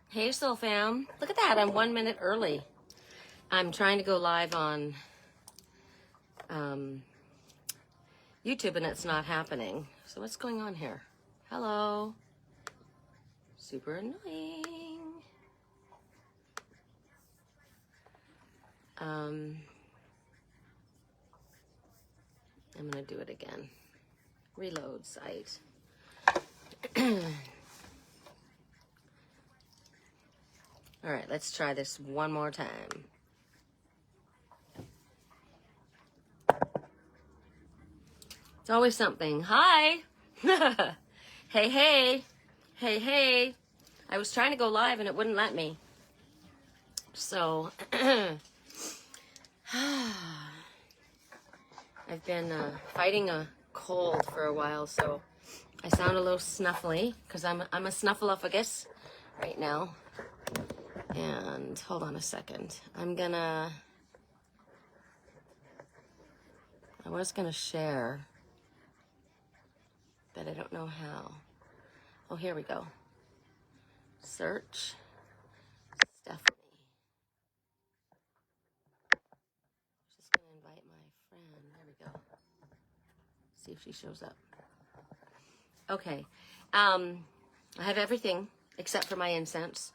Hey, Soul Fam. Look at that. I'm 1 minute early. I'm trying to go live on YouTube and it's not happening. So what's going on here? Hello. Super annoying. I'm going to do it again. Reload site. All right, let's try this one more time. It's always something. Hi. Hey, hey. Hey, hey. I was trying to go live and it wouldn't let me. So, I've been fighting a cold for a while, so I sound a little snuffly because I'm a snuffleupagus right now. And hold on a second. I was gonna share, but I don't know how. Oh, here we go. Search Stephanie. Just gonna invite my friend. There we go. See if she shows up. Okay. I have everything except for my incense.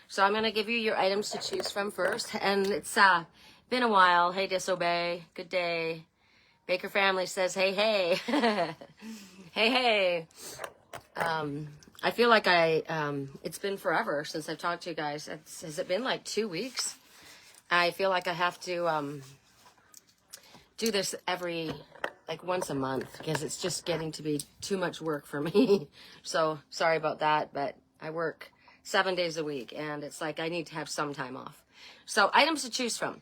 So I'm gonna give you your items to choose from first. And it's been a while. Hey, Disobey. Good day. Baker family says, hey, hey. Hey, hey. I feel like it's been forever since I've talked to you guys. Has it been like 2 weeks? I feel like I have to do this like once a month because it's just getting to be too much work for me. So sorry about that, but I work 7 days a week and it's like I need to have some time off. So items to choose from.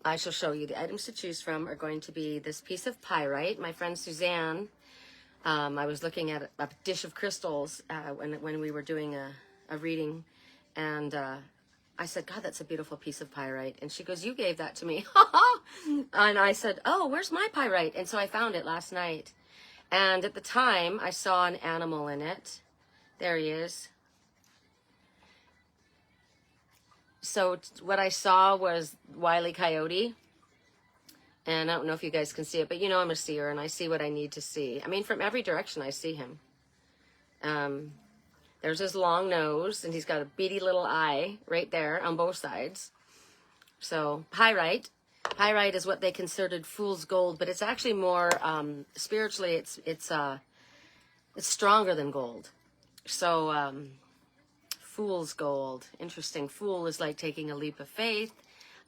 I shall show you. The items to choose from are going to be this piece of pyrite. My friend Suzanne, I was looking at a dish of crystals when we were doing a reading, and I said, God, that's a beautiful piece of pyrite. And she goes, you gave that to me. And I said, oh, where's my pyrite? And so I found it last night. And at the time, I saw an animal in it. There he is. So what I saw was Wile E. Coyote. And I don't know if you guys can see it, but you know I'm a seer and I see what I need to see. I mean, from every direction I see him. There's his long nose, and he's got a beady little eye right there on both sides. So pyrite. Pyrite is what they considered fool's gold, but it's actually more spiritually. It's stronger than gold. So fool's gold. Interesting. Fool is like taking a leap of faith.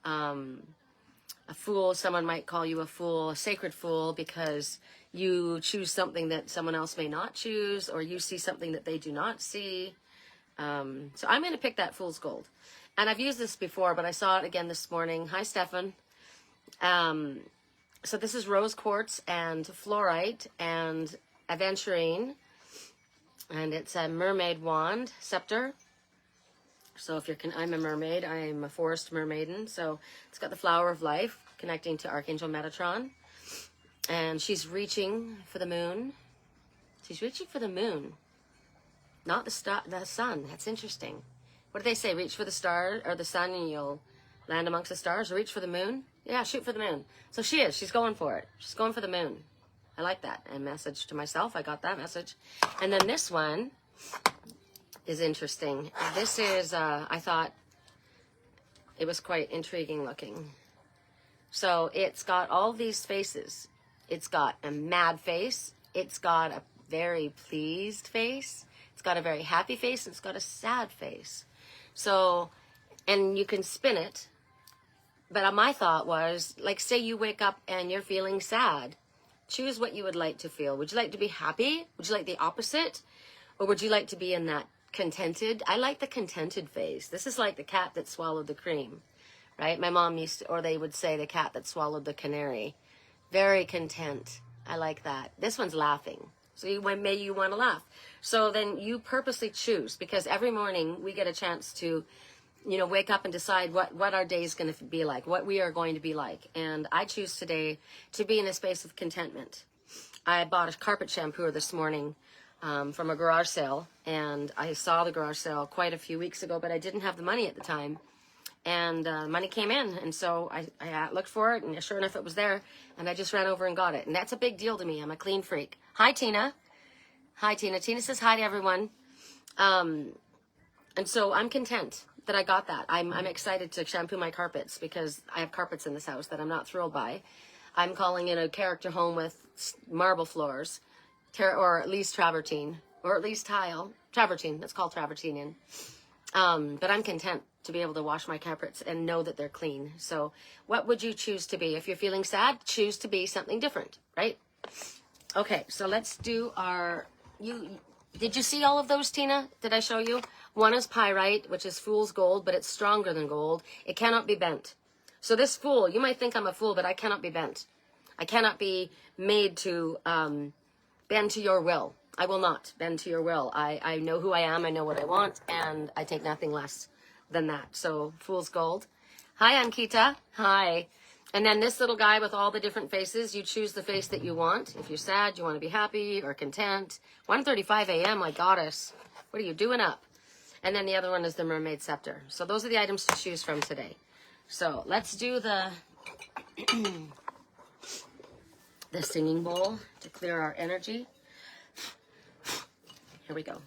A fool, someone might call you a fool, a sacred fool, because you choose something that someone else may not choose, or you see something that they do not see. So I'm going to pick that fool's gold. And I've used this before, but I saw it again this morning. Hi, Stefan. So this is rose quartz and fluorite and aventurine. And it's a mermaid wand scepter. So if I'm a mermaid, I'm a forest mermaiden. So it's got the flower of life connecting to Archangel Metatron. And she's reaching for the moon. She's reaching for the moon, not the sun. That's interesting. What do they say? Reach for the star or the sun and you'll land amongst the stars. Or reach for the moon? Yeah, shoot for the moon. So she is. She's going for it. She's going for the moon. I like that. And message to myself. I got that message. And then this one is interesting. This is, I thought it was quite intriguing looking. So it's got all these faces. It's got a mad face. It's got a very pleased face. It's got a very happy face. And it's got a sad face. So, and you can spin it. But my thought was, like, say you wake up and you're feeling sad. Choose what you would like to feel. Would you like to be happy? Would you like the opposite? Or would you like to be in that contented? I like the contented phase. This is like the cat that swallowed the cream, right? My mom used to, or they would say the cat that swallowed the canary. Very content. I like that. This one's laughing. So maybe you want to laugh. So then you purposely choose, because every morning we get a chance to, wake up and decide what our day is going to be like, what we are going to be like. And I choose today to be in a space of contentment. I bought a carpet shampooer this morning. from a garage sale, and I saw the garage sale quite a few weeks ago, but I didn't have the money at the time, and money came in, and so I looked for it, and sure enough it was there, and I just ran over and got it, and that's a big deal to me. I'm a clean freak. Hi, Tina. Hi, Tina. Tina says hi to everyone. And so I'm content that I got that. I'm excited to shampoo my carpets because I have carpets in this house that I'm not thrilled by. I'm calling it a character home with marble floors, or at least travertine, or at least tile. Travertine, let's call travertine in. But I'm content to be able to wash my carpets and know that they're clean. So what would you choose to be? If you're feeling sad, choose to be something different, right? Okay, so let's do our... Did you see all of those, Tina? Did I show you? One is pyrite, which is fool's gold, but it's stronger than gold. It cannot be bent. So this fool, you might think I'm a fool, but I cannot be bent. I cannot be made to bend to your will. I will not bend to your will. I know who I am, I know what I want, and I take nothing less than that. So, fool's gold. Hi, Ankita. Hi. And then this little guy with all the different faces, you choose the face that you want. If you're sad, you want to be happy or content. 1:35 a.m., my goddess. What are you doing up? And then the other one is the mermaid scepter. So those are the items to choose from today. So let's do the the singing bowl to clear our energy. Here we go.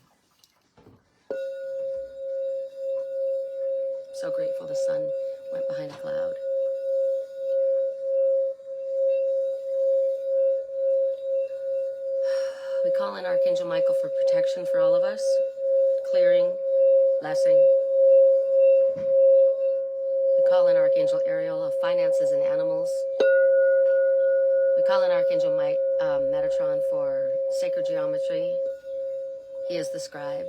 So grateful the sun went behind a cloud. We call in Archangel Michael for protection for all of us, clearing, blessing. We call in Archangel Ariel of finances and animals. We call in Archangel Metatron for sacred geometry. He is the scribe.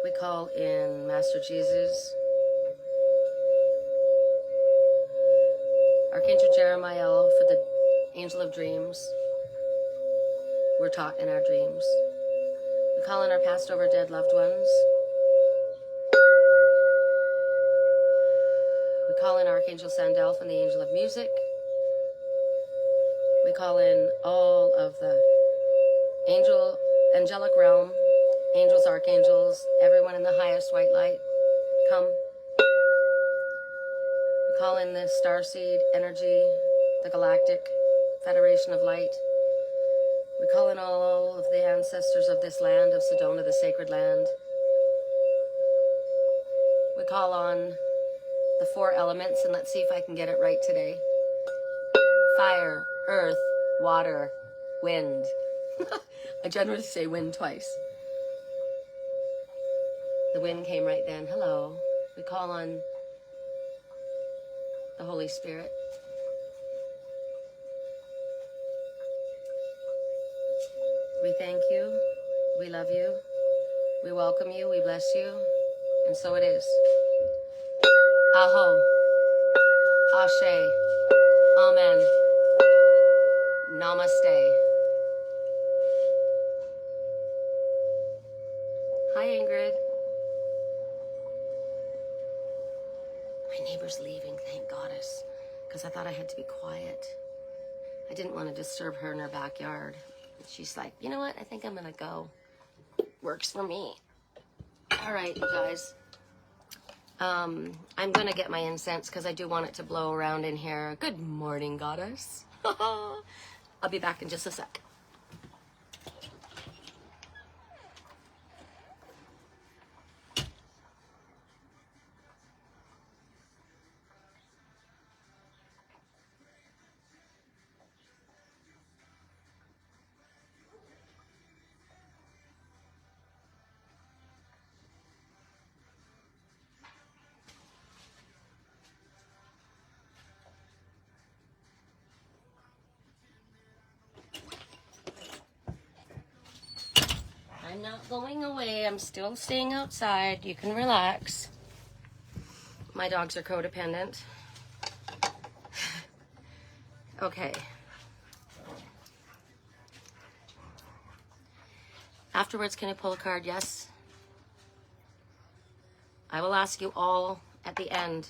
We call in Master Jesus. Archangel Jeremiah for the angel of dreams. We're taught in our dreams. We call in our passed over dead loved ones. We call in Archangel Sandel from the angel of music. We call in all of the angelic realm, angels, archangels, everyone in the highest white light. Come. We call in the starseed energy, the galactic federation of light. We call in all of the ancestors of this land, of Sedona, the sacred land. We call on the 4 elements, and let's see if I can get it right today. Fire, earth, water, wind. I generally say wind twice. The wind came right then. Hello. We call on the Holy Spirit. We thank you, we love you, we welcome you, we bless you, and so it is. Aho, Ashe, Amen, Namaste. Hi, Ingrid. My neighbor's leaving, thank goddess, because I thought I had to be quiet. I didn't want to disturb her in her backyard. She's like, you know what? I think I'm going to go. Works for me. All right, you guys. I'm going to get my incense because I do want it to blow around in here. Good morning, goddess. I'll be back in just a sec. I'm not going away. I'm still staying outside. You can relax. My dogs are codependent. Okay. Afterwards, can I pull a card? Yes. I will ask you all at the end.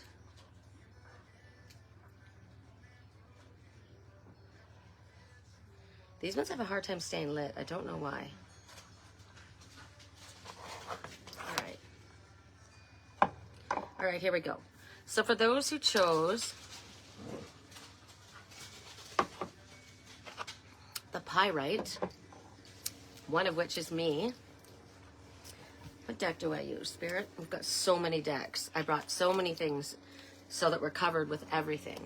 These ones have a hard time staying lit. I don't know why. All right, here we go. So for those who chose the pyrite, one of which is me. What deck do I use, Spirit? We've got so many decks. I brought so many things so that we're covered with everything.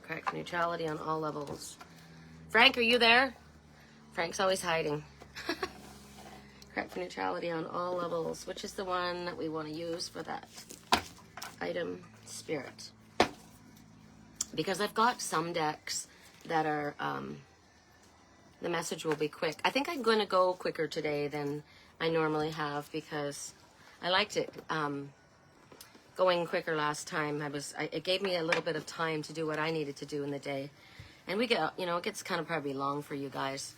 Correct neutrality on all levels. Frank, are you there? Frank's always hiding. Correct for neutrality on all levels. Which is the one that we want to use for that item, Spirit? Because I've got some decks that are, the message will be quick. I think I'm going to go quicker today than I normally have because I liked it going quicker last time. It gave me a little bit of time to do what I needed to do in the day. And we get, it gets kind of probably long for you guys.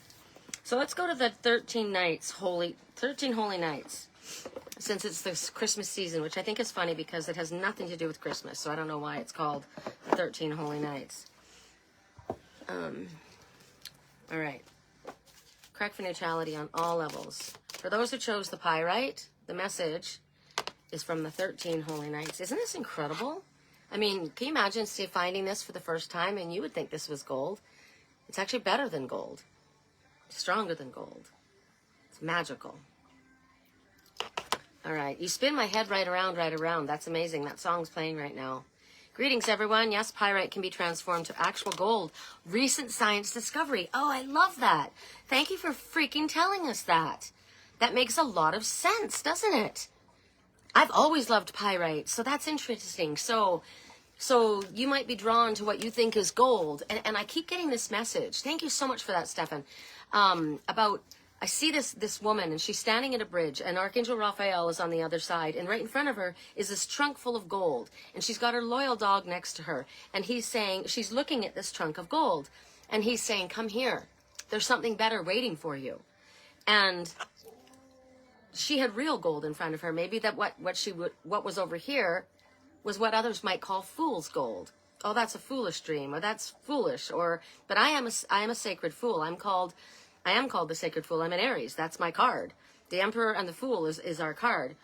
So let's go to the 13 holy nights, since it's this Christmas season, which I think is funny because it has nothing to do with Christmas. So I don't know why it's called the 13 holy nights. All right. Correct for neutrality on all levels. For those who chose the pyrite, the message is from the 13 holy nights. Isn't this incredible? I mean, can you imagine finding this for the first time and you would think this was gold? It's actually better than gold. Stronger than gold. It's magical. All right. You spin my head right around, right around. That's amazing. That song's playing right now. Greetings, everyone. Yes, pyrite can be transformed to actual gold. Recent science discovery. Oh, I love that. Thank you for freaking telling us that. That makes a lot of sense, doesn't it? I've always loved pyrite, so that's interesting. So you might be drawn to what you think is gold. And I keep getting this message. Thank you so much for that, Stefan. I see this woman, and she's standing at a bridge, and Archangel Raphael is on the other side, and right in front of her is this trunk full of gold, and she's got her loyal dog next to her, and she's looking at this trunk of gold, and he's saying, come here, there's something better waiting for you. And she had real gold in front of her. Maybe that what was over here was what others might call fool's gold. Oh, that's a foolish dream, or that's foolish, but I am a sacred fool. I am called the Sacred Fool. I'm an Aries. That's my card. The Emperor and the Fool is our card.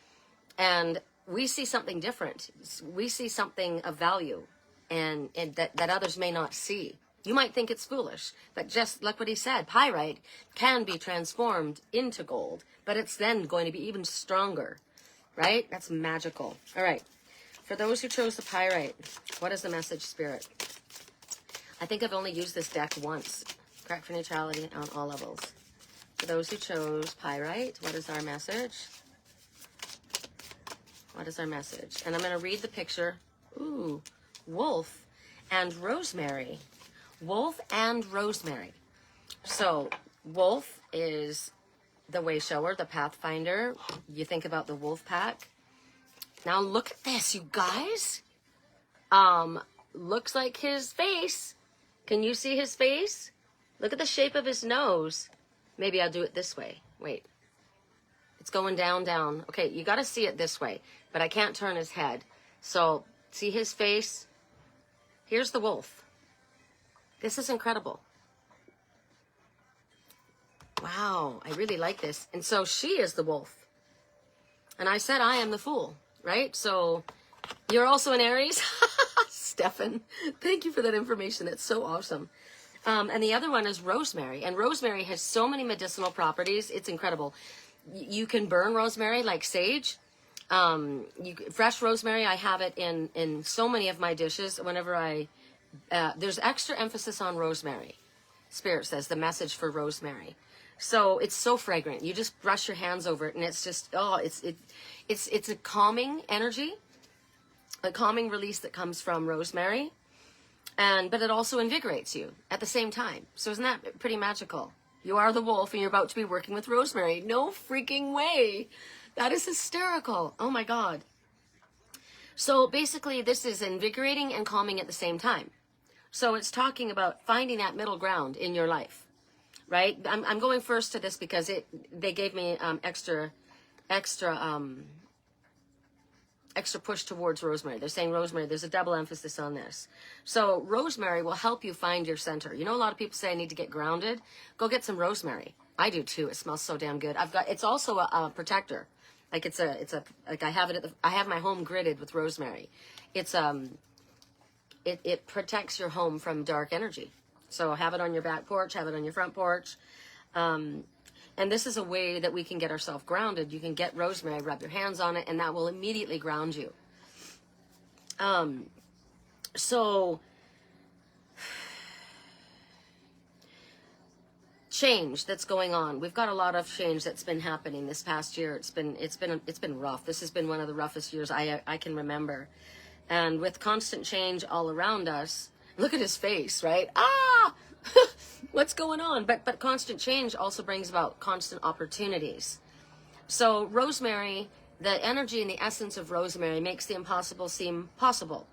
And we see something different. We see something of value and that others may not see. You might think it's foolish, but just like what he said, pyrite can be transformed into gold, but it's then going to be even stronger, right? That's magical. All right. For those who chose the pyrite, what is the message, Spirit? I think I've only used this deck once. Correct for neutrality on all levels. For those who chose pyrite, what is our message? What is our message? And I'm going to read the picture. Ooh, wolf and rosemary. Wolf and rosemary. So, wolf is the way shower, the pathfinder. You think about the wolf pack. Now look at this, you guys. Looks like his face. Can you see his face? Look at the shape of his nose. Maybe I'll do it this way. Wait. It's going down, down. Okay, you got to see it this way, but I can't turn his head. So, see his face? Here's the wolf. This is incredible. Wow, I really like this. And so she is the wolf. And I said I am the fool, right? So, you're also an Aries? Stefan, thank you for that information. That's so awesome. And the other one is rosemary. And rosemary has so many medicinal properties. It's incredible. You can burn rosemary like sage. Fresh rosemary, I have it in so many of my dishes. Whenever there's extra emphasis on rosemary. Spirit says the message for rosemary. So it's so fragrant. You just brush your hands over it, and it's just it's a calming energy, a calming release that comes from rosemary. But it also invigorates you at the same time. So isn't that pretty magical? You are the wolf and you're about to be working with rosemary. No freaking way. That is hysterical. Oh my God. So basically this is invigorating and calming at the same time. So it's talking about finding that middle ground in your life, right? I'm going first to this because they gave me extra push towards rosemary. They're saying rosemary, there's a double emphasis on this. So rosemary will help you find your center. You know, a lot of people say I need to get grounded. Go get some rosemary. I do too. It smells so damn good. It's also a protector. Like like I have it I have my home gridded with rosemary. It's it protects your home from dark energy. So have it on your back porch, have it on your front porch. And this is a way that we can get ourselves grounded. You can get rosemary, rub your hands on it, and that will immediately ground you. So change that's going on. We've got a lot of change that's been happening this past year. It's been rough. This has been one of the roughest years I can remember. And with constant change all around us, look at his face, right? Ah, what's going on? But constant change also brings about constant opportunities. So rosemary, the energy and the essence of rosemary makes the impossible seem possible.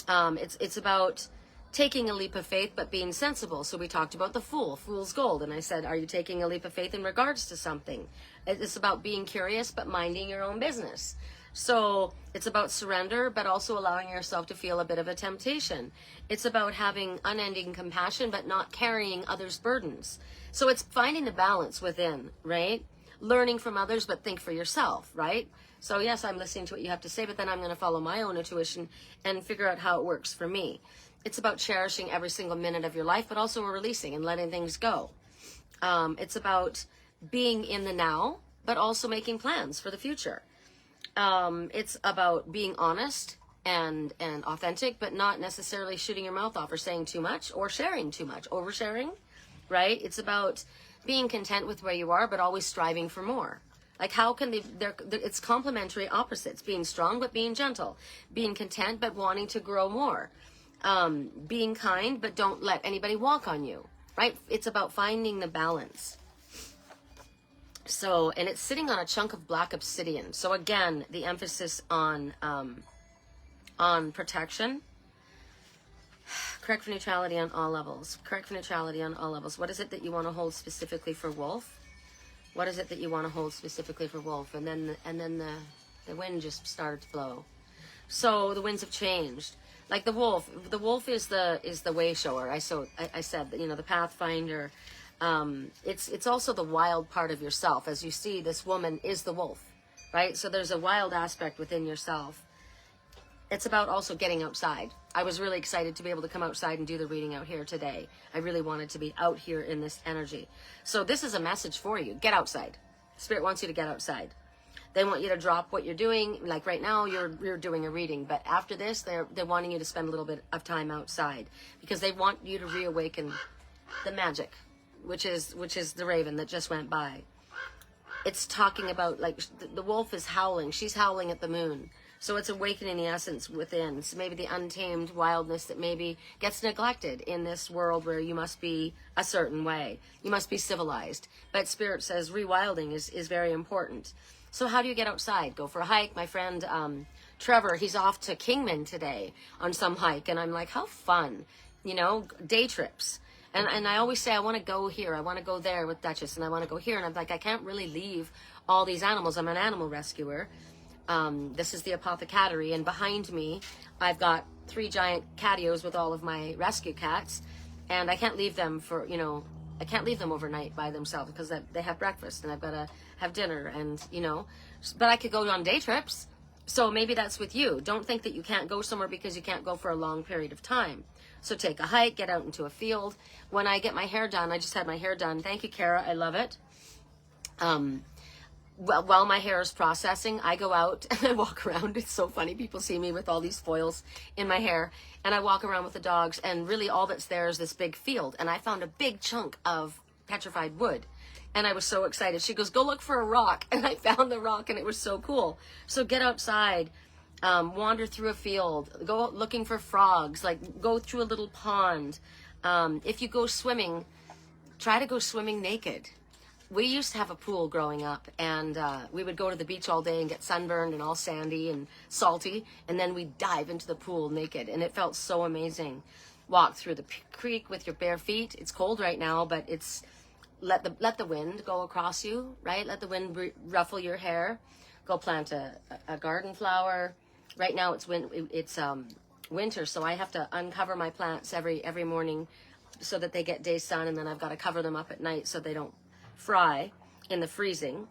It's about taking a leap of faith, but being sensible. So we talked about the fool's gold. And I said, are you taking a leap of faith in regards to something? It's about being curious, but minding your own business. So it's about surrender, but also allowing yourself to feel a bit of a temptation. It's about having unending compassion, but not carrying others' burdens. So it's finding the balance within, right? Learning from others, but think for yourself, right? So yes, I'm listening to what you have to say, but then I'm going to follow my own intuition and figure out how it works for me. It's about cherishing every single minute of your life, but also releasing and letting things go. It's about being in the now, but also making plans for the future. It's about being honest and authentic, but not necessarily shooting your mouth off or saying too much or sharing too much, oversharing, right? It's about being content with where you are, but always striving for more. Like how can it's complementary opposites, being strong, but being gentle, being content, but wanting to grow more, being kind, but don't let anybody walk on you, right? It's about finding the balance. So, and it's sitting on a chunk of black obsidian. So again, the emphasis on protection. Correct for neutrality on all levels. Correct for neutrality on all levels. What is it that you want to hold specifically for wolf? What is it that you want to hold specifically for wolf? And then the wind just started to blow. So the winds have changed. Like the wolf is the way shower. I said that, the pathfinder. It's also the wild part of yourself. As you see, this woman is the wolf, right? So there's a wild aspect within yourself. It's about also getting outside. I was really excited to be able to come outside and do the reading out here today. I really wanted to be out here in this energy. So this is a message for you. Get outside. Spirit wants you to get outside. They want you to drop what you're doing. Like right now, you're doing a reading, but after this, they're wanting you to spend a little bit of time outside because they want you to reawaken the magic, which is the raven that just went by. It's talking about, like, the wolf is howling. She's howling at the moon. So it's awakening the essence within. So maybe the untamed wildness that maybe gets neglected in this world where you must be a certain way. You must be civilized. But Spirit says rewilding is very important. So how do you get outside? Go for a hike. My friend Trevor, he's off to Kingman today on some hike. And I'm like, how fun. Day trips. And I always say, I want to go here. I want to go there with Duchess. And I want to go here. And I'm like, I can't really leave all these animals. I'm an animal rescuer. This is the apothecary, and behind me I've got 3 giant catios with all of my rescue cats, and I can't leave them I can't leave them overnight by themselves because they have breakfast and I've got to have dinner, and but I could go on day trips. So maybe that's with you. Don't think that you can't go somewhere because you can't go for a long period of time. So take a hike, get out into a field. When I get my hair done, I just had my hair done. Thank you, Kara. I love it. While my hair is processing, I go out and I walk around. It's so funny. People see me with all these foils in my hair, and I walk around with the dogs, and really all that's there is this big field. And I found a big chunk of petrified wood, and I was so excited. She goes, go look for a rock. And I found the rock, and it was so cool. So get outside, wander through a field, go looking for frogs, like go through a little pond. If you go swimming, try to go swimming naked. We used to have a pool growing up, and we would go to the beach all day and get sunburned and all sandy and salty, and then we'd dive into the pool naked, and it felt so amazing. Walk through the creek with your bare feet. It's cold right now, but it's let the wind go across you, right? Let the wind ruffle your hair. Go plant a garden flower. Right now it's winter, so I have to uncover my plants every morning so that they get day sun, and then I've got to cover them up at night so they don't fry in the freezing.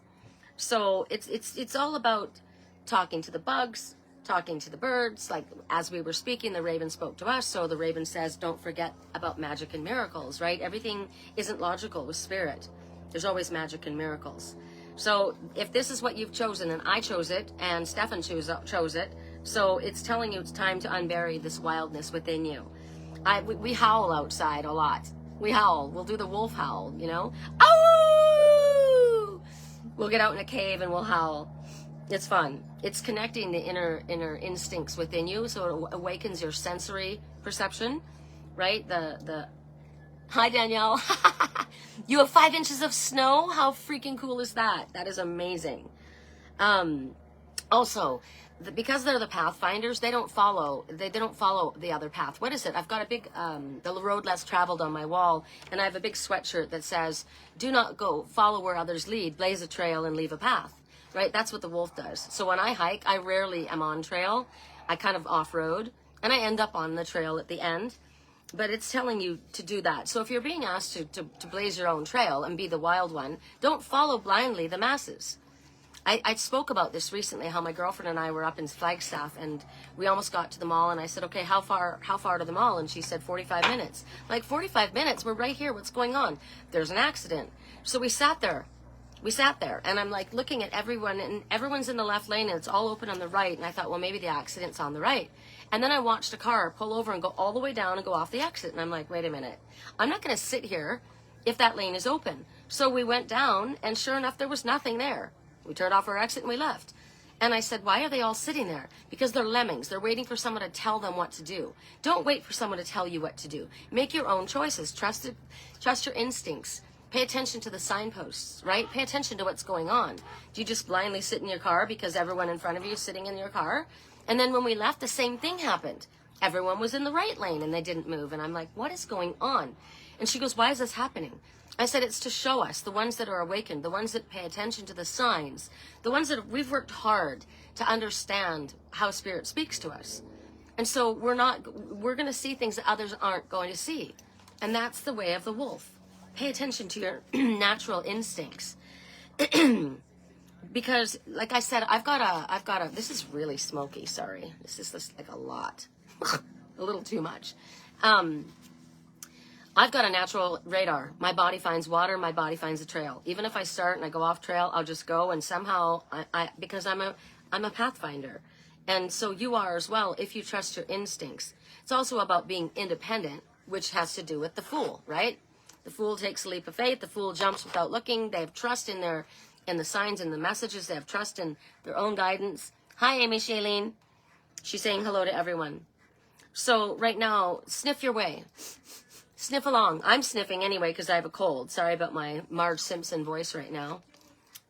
So it's all about talking to the bugs, talking to the birds. Like as we were speaking, the raven spoke to us. So the raven says, don't forget about magic and miracles, right? Everything isn't logical with spirit. There's always magic and miracles. So if this is what you've chosen, and I chose it, and Stefan chose it, so it's telling you it's time to unbury this wildness within you. We howl outside a lot. We howl. We'll do the wolf howl, you know? Oh! We'll get out in a cave and we'll howl. It's fun. It's connecting the inner instincts within you, so it awakens your sensory perception, right? Hi, Danielle. You have 5 inches of snow? How freaking cool is that? That is amazing. Also, because they're the pathfinders, they don't follow the other path. What is it? I've got a big, the road less traveled on my wall, and I have a big sweatshirt that says, do not go, follow where others lead, blaze a trail and leave a path, right? That's what the wolf does. So when I hike, I rarely am on trail. I kind of off-road, and I end up on the trail at the end. But it's telling you to do that. So if you're being asked to blaze your own trail and be the wild one, don't follow blindly the masses. I spoke about this recently, how my girlfriend and I were up in Flagstaff and we almost got to the mall, and I said, okay, how far to the mall? And she said 45 minutes. Like, 45 minutes? We're right here. What's going on? There's an accident. So we sat there, and I'm like looking at everyone, and everyone's in the left lane and it's all open on the right. And I thought, well, maybe the accident's on the right. And then I watched a car pull over and go all the way down and go off the exit. And I'm like, wait a minute. I'm not going to sit here if that lane is open. So we went down, and sure enough, there was nothing there. We turned off our exit and we left. And I said, why are they all sitting there? Because they're lemmings. They're waiting for someone to tell them what to do. Don't wait for someone to tell you what to do. Make your own choices. Trust your instincts. Pay attention to the signposts, right? Pay attention to what's going on. Do you just blindly sit in your car because everyone in front of you is sitting in your car? And then when we left, the same thing happened. Everyone was in the right lane and they didn't move. And I'm like, what is going on? And she goes, why is this happening? I said, it's to show us, the ones that are awakened, the ones that pay attention to the signs, the ones that we've worked hard to understand how spirit speaks to us. And so we're going to see things that others aren't going to see. And that's the way of the wolf. Pay attention to your natural instincts. Because, like I said, I've got a, this is really smoky, sorry. This is just like a lot, a little too much. I've got a natural radar. My body finds water, my body finds a trail. Even if I start and I go off trail, I'll just go, and somehow, because I'm a pathfinder. And so you are as well if you trust your instincts. It's also about being independent, which has to do with the fool, right? The fool takes a leap of faith. The fool jumps without looking. They have trust in the signs and the messages. They have trust in their own guidance. Hi, Amy Shailene. She's saying hello to everyone. So right now, sniff your way. Sniff along. I'm sniffing anyway because I have a cold. Sorry about my Marge Simpson voice right now.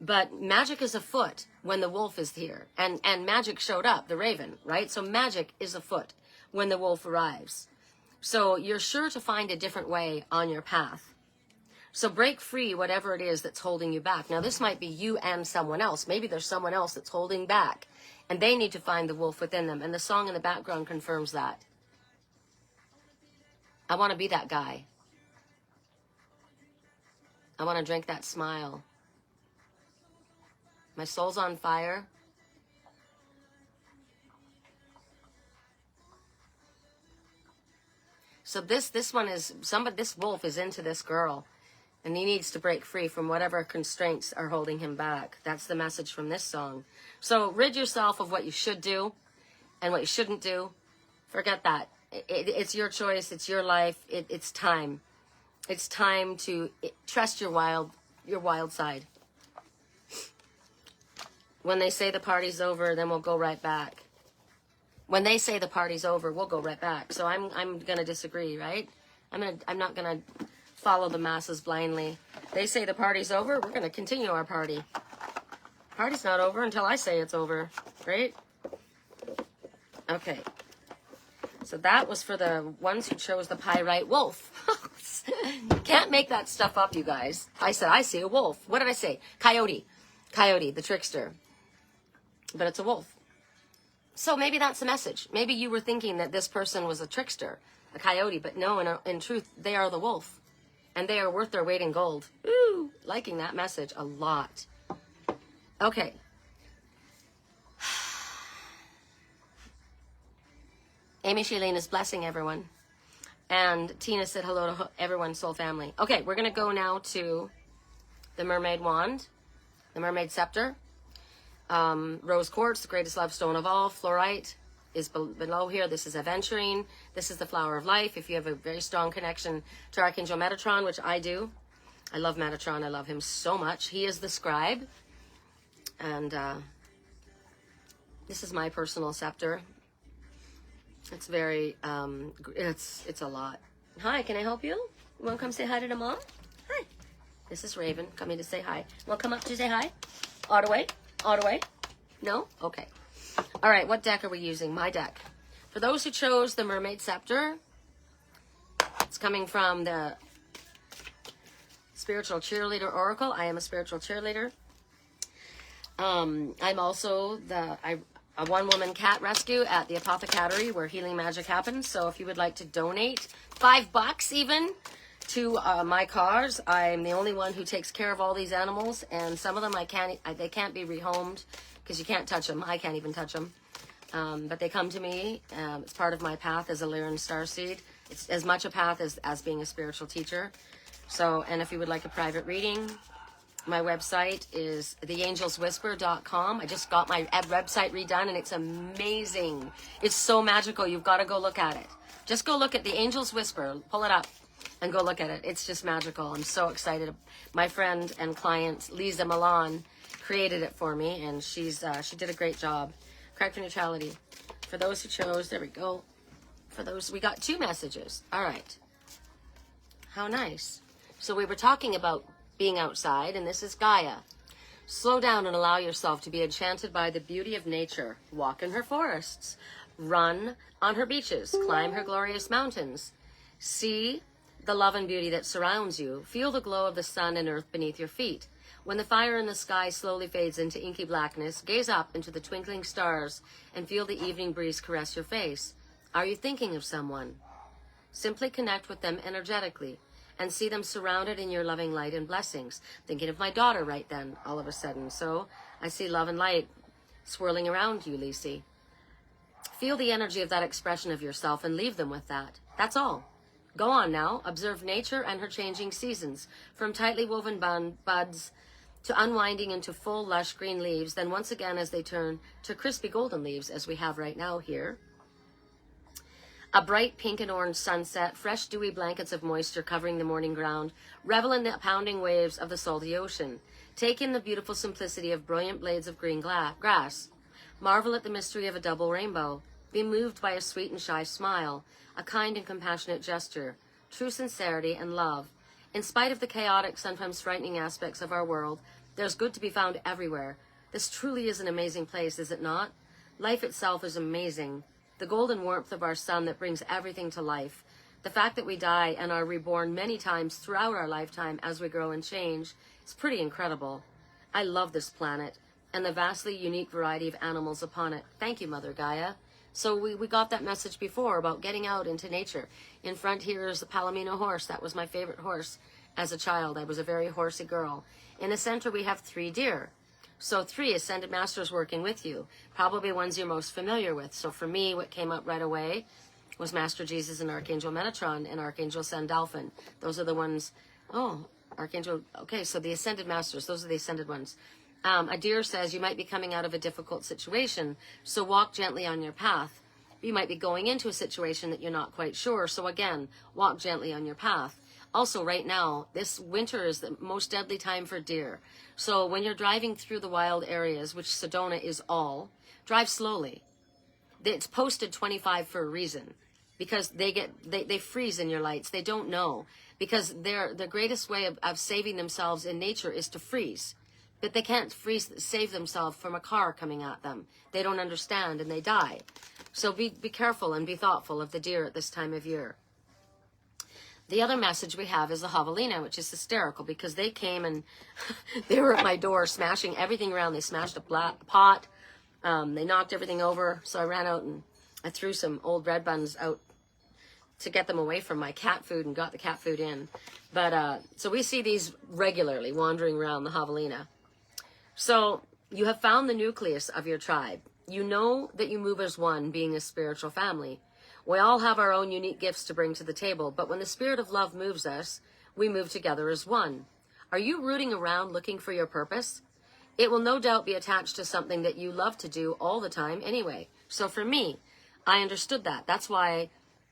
But magic is afoot when the wolf is here. And magic showed up, the raven, right? So magic is afoot when the wolf arrives. So you're sure to find a different way on your path. So break free whatever it is that's holding you back. Now, this might be you and someone else. Maybe there's someone else that's holding back, and they need to find the wolf within them. And the song in the background confirms that. I want to be that guy. I want to drink that smile. My soul's on fire. So this wolf is into this girl, and he needs to break free from whatever constraints are holding him back. That's the message from this song. So rid yourself of what you should do and what you shouldn't do. Forget that. It's your choice. It's your life. It's time. It's time to trust your wild side. When they say the party's over, then we'll go right back. When they say the party's over, we'll go right back. So I'm going to disagree, right? I'm not going to follow the masses blindly. They say the party's over, we're going to continue our party. Party's not over until I say it's over, right? Okay. So that was for the ones who chose the pyrite wolf. Can't make that stuff up, you guys. I said, I see a wolf. What did I say? Coyote. Coyote, the trickster. But it's a wolf. So maybe that's the message. Maybe you were thinking that this person was a trickster, a coyote, but no, in truth, they are the wolf. And they are worth their weight in gold. Ooh, liking that message a lot. Okay. Amy Shailene is blessing everyone. And Tina said hello to everyone's soul family. Okay, we're going to go now to the mermaid wand, the mermaid scepter, rose quartz, the greatest love stone of all, fluorite is below here. This is aventurine. This is the flower of life. If you have a very strong connection to Archangel Metatron, which I do, I love Metatron. I love him so much. He is the scribe. And this is my personal scepter. It's very, it's a lot. Hi, can I help you? You want to come say hi to the mom? Hi. This is Raven coming to say hi. Want to come up to say hi? All the way? All the way? No? Okay. All right, what deck are we using? My deck. For those who chose the Mermaid Scepter, it's coming from the Spiritual Cheerleader Oracle. I am a spiritual cheerleader. I'm also a one-woman cat rescue at the Apothecary where healing magic happens. So if you would like to donate $5 even to my cause, I'm the only one who takes care of all these animals, and some of them they can't be rehomed because you can't touch them. I can't even touch them. But they come to me. It's part of my path as a Lyran starseed. It's as much a path as being a spiritual teacher. So, and if you would like a private reading, my website is theangelswhisper.com. I just got my website redone, and it's amazing. It's so magical. You've got to go look at it. Just go look at The Angel's Whisper. Pull it up and go look at it. It's just magical. I'm so excited. My friend and client, Lisa Milan, created it for me, and she did a great job. Correct neutrality. For those who chose, there we go. For those, we got 2 messages. All right. How nice. So we were talking about being outside, and this is Gaia. Slow down and allow yourself to be enchanted by the beauty of nature. Walk in her forests. Run on her beaches. Climb her glorious mountains. See the love and beauty that surrounds you. Feel the glow of the sun and earth beneath your feet. When the fire in the sky slowly fades into inky blackness, gaze up into the twinkling stars and feel the evening breeze caress your face. Are you thinking of someone? Simply connect with them energetically and see them surrounded in your loving light and blessings. Thinking of my daughter right then, all of a sudden. So I see love and light swirling around you, Lisi. Feel the energy of that expression of yourself and leave them with that. That's all. Go on now. Observe nature and her changing seasons, from tightly woven buds to unwinding into full, lush green leaves, then once again as they turn to crispy golden leaves, as we have right now here. A bright pink and orange sunset, fresh dewy blankets of moisture covering the morning ground. Revel in the pounding waves of the salty ocean. Take in the beautiful simplicity of brilliant blades of green grass. Marvel at the mystery of a double rainbow. Be moved by a sweet and shy smile, a kind and compassionate gesture, true sincerity and love. In spite of the chaotic, sometimes frightening aspects of our world, there's good to be found everywhere. This truly is an amazing place, is it not? Life itself is amazing. The golden warmth of our sun that brings everything to life. The fact that we die and are reborn many times throughout our lifetime as we grow and change is pretty incredible. I love this planet and the vastly unique variety of animals upon it. Thank you, Mother Gaia. So we got that message before about getting out into nature. In front here is the Palomino horse. That was my favorite horse as a child. I was a very horsey girl. In the center we have 3 deer. So 3 ascended masters working with you, probably ones you're most familiar with. So for me, what came up right away was Master Jesus and Archangel Metatron and Archangel Sandalphon. Those are the ones, Archangel, okay, so the ascended masters, those are the ascended ones. A deer says you might be coming out of a difficult situation, so walk gently on your path. You might be going into a situation that you're not quite sure, so again, walk gently on your path. Also, right now, this winter is the most deadly time for deer. So when you're driving through the wild areas, which Sedona is all, drive slowly. It's posted 25 for a reason, because they freeze in your lights. They don't know, because the greatest way of saving themselves in nature is to freeze. But they can't save themselves from a car coming at them. They don't understand and they die. So be careful and be thoughtful of the deer at this time of year. The other message we have is the javelina, which is hysterical because they came and they were at my door smashing everything around. They smashed a pot. They knocked everything over. So I ran out and I threw some old red buns out to get them away from my cat food and got the cat food in. But so we see these regularly wandering around the javelina. So You have found the nucleus of your tribe. You know that you move as one, being a spiritual family. We all have our own unique gifts to bring to the table, but when the spirit of love moves us, we move together as one. Are you rooting around looking for your purpose? It will no doubt be attached to something that you love to do all the time anyway. So for me, I understood that. That's why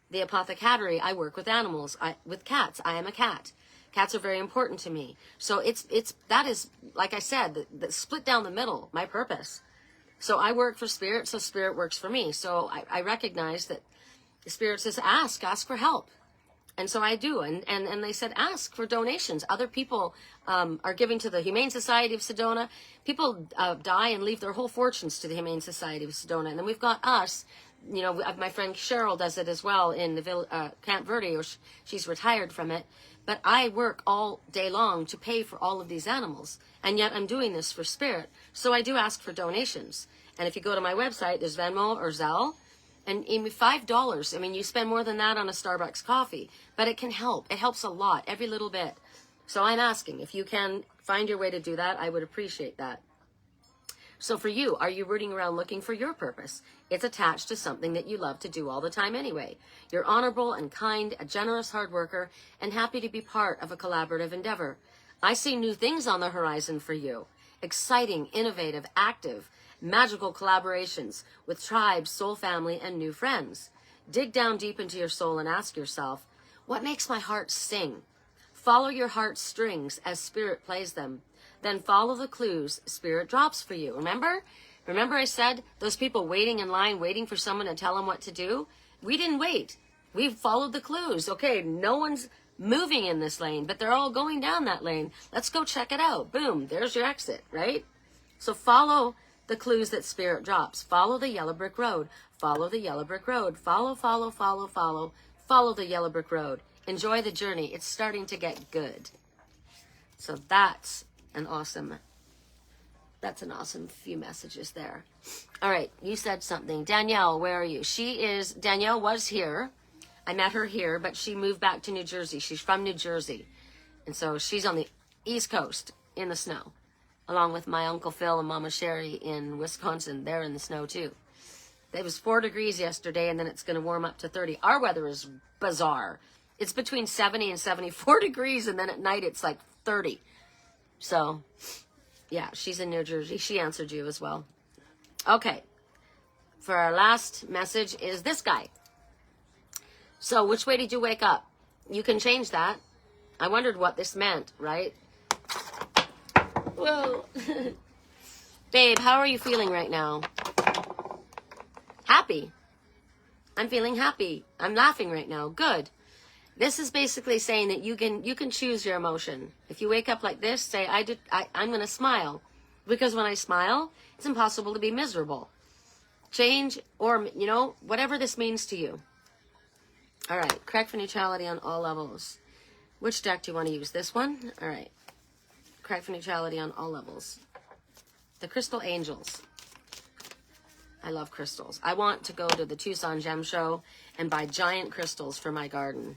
the apothecary, I work with animals, with cats. I am a cat. Cats are very important to me. So that is, like I said, the split down the middle, my purpose. So I work for spirit, so spirit works for me. So I recognize that the spirit says, ask for help. And so I do. And they said, ask for donations. Other people are giving to the Humane Society of Sedona. People die and leave their whole fortunes to the Humane Society of Sedona. And then we've got us. You know, my friend Cheryl does it as well in the Camp Verde, or she's retired from it. But I work all day long to pay for all of these animals. And yet I'm doing this for spirit. So I do ask for donations. And if you go to my website, there's Venmo or Zelle. And even $5, I mean, you spend more than that on a Starbucks coffee. But it can help. It helps a lot, every little bit. So I'm asking, if you can find your way to do that, I would appreciate that. So for you, are you rooting around looking for your purpose? It's attached to something that you love to do all the time anyway. You're honorable and kind, a generous hard worker, and happy to be part of a collaborative endeavor. I see new things on the horizon for you. Exciting, innovative, active, magical collaborations with tribes, soul family, and new friends. Dig down deep into your soul and ask yourself, what makes my heart sing? Follow your heart's strings as spirit plays them. Then follow the clues spirit drops for you. Remember I said those people waiting in line, waiting for someone to tell them what to do? We didn't wait. We followed the clues. Okay, no one's moving in this lane, but they're all going down that lane. Let's go check it out. Boom, there's your exit, right? So follow the clues that spirit drops. Follow the yellow brick road. Follow the yellow brick road. Follow the yellow brick road. Enjoy the journey. It's starting to get good. So that's an awesome few messages there. All right, you said something. Danielle, where are you? Danielle was here. I met her here, but she moved back to New Jersey. She's from New Jersey. And so she's on the East Coast in the snow, along with my Uncle Phil and Mama Sherri in Wisconsin. They're in the snow too. It was 4 degrees yesterday, and then it's going to warm up to 30. Our weather is bizarre. It's between 70 and 74 degrees, and then at night it's like 30. So, yeah, she's in New Jersey. She answered you as well. Okay. For our last message is this guy. So, which way did you wake up? You can change that. I wondered what this meant, right? Whoa. Babe, how are you feeling right now? Happy. I'm feeling happy. I'm laughing right now. Good. This is basically saying that you can choose your emotion. If you wake up like this, say, I'm going to smile. Because when I smile, it's impossible to be miserable. Change, or, whatever this means to you. All right, correct for neutrality on all levels. Which deck do you want to use? This one? All right. Correct for neutrality on all levels. The Crystal Angels. I love crystals. I want to go to the Tucson Gem Show and buy giant crystals for my garden.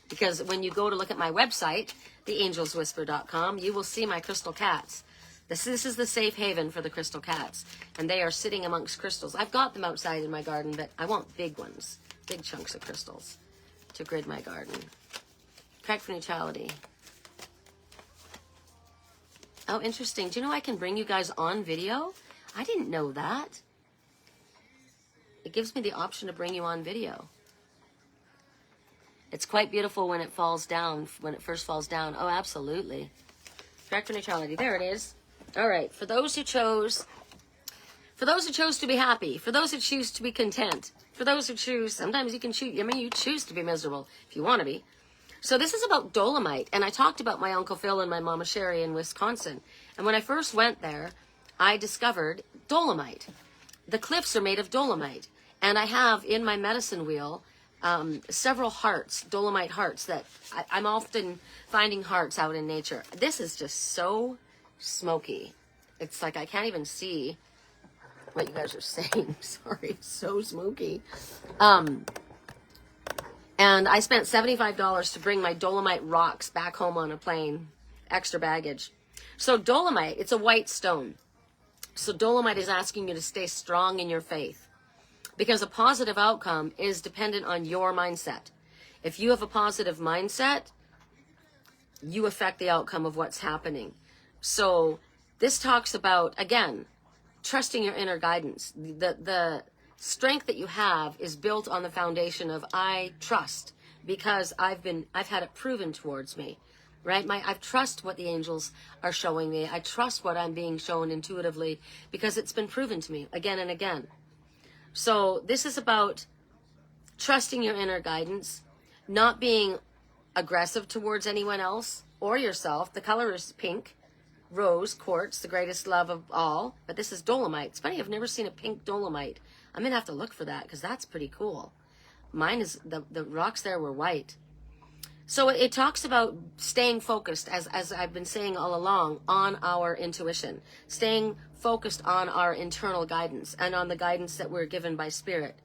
Because when you go to look at my website, theangelswhisper.com, you will see my crystal cats. This is the safe haven for the crystal cats. And they are sitting amongst crystals. I've got them outside in my garden, but I want big ones. Big chunks of crystals to grid my garden. Correct for neutrality. Oh, interesting. Do you know I can bring you guys on video? I didn't know that. It gives me the option to bring you on video. It's quite beautiful when it falls down, when it first falls down. Oh, absolutely. Correct for neutrality. There it is. All right. For those who chose to be happy, for those who choose to be content, for those who choose, sometimes you can choose, you choose to be miserable if you want to be. So this is about dolomite. And I talked about my Uncle Phil and my Mama Sherri in Wisconsin. And when I first went there, I discovered dolomite. The cliffs are made of dolomite. And I have in my medicine wheel several hearts, dolomite hearts, that I'm often finding hearts out in nature. This is just so smoky. It's like I can't even see what you guys are saying. Sorry, it's so smoky. And I spent $75 to bring my dolomite rocks back home on a plane, extra baggage. So dolomite, it's a white stone. So Dolomite is asking you to stay strong in your faith, because a positive outcome is dependent on your mindset. If you have a positive mindset, you affect the outcome of what's happening. So this talks about, again, trusting your inner guidance. The strength that you have is built on the foundation of I trust, because I've had it proven towards me, right? I trust what the angels are showing me. I trust what I'm being shown intuitively, because it's been proven to me again and again. So this is about trusting your inner guidance, not being aggressive towards anyone else or yourself. The color is pink, rose, quartz, the greatest love of all. But this is dolomite. It's funny, I've never seen a pink dolomite. I'm going to have to look for that, because that's pretty cool. Mine is, the rocks there were white. So it talks about staying focused, as I've been saying all along, on our intuition. Staying focused on our internal guidance and on the guidance that we're given by Spirit.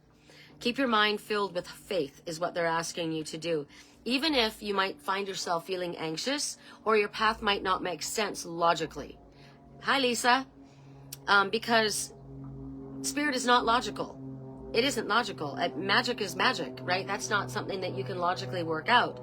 Keep your mind filled with faith is what they're asking you to do. Even if you might find yourself feeling anxious, or your path might not make sense logically. Hi, Lisa. Because Spirit is not logical. It isn't logical. Magic is magic, right? That's not something that you can logically work out.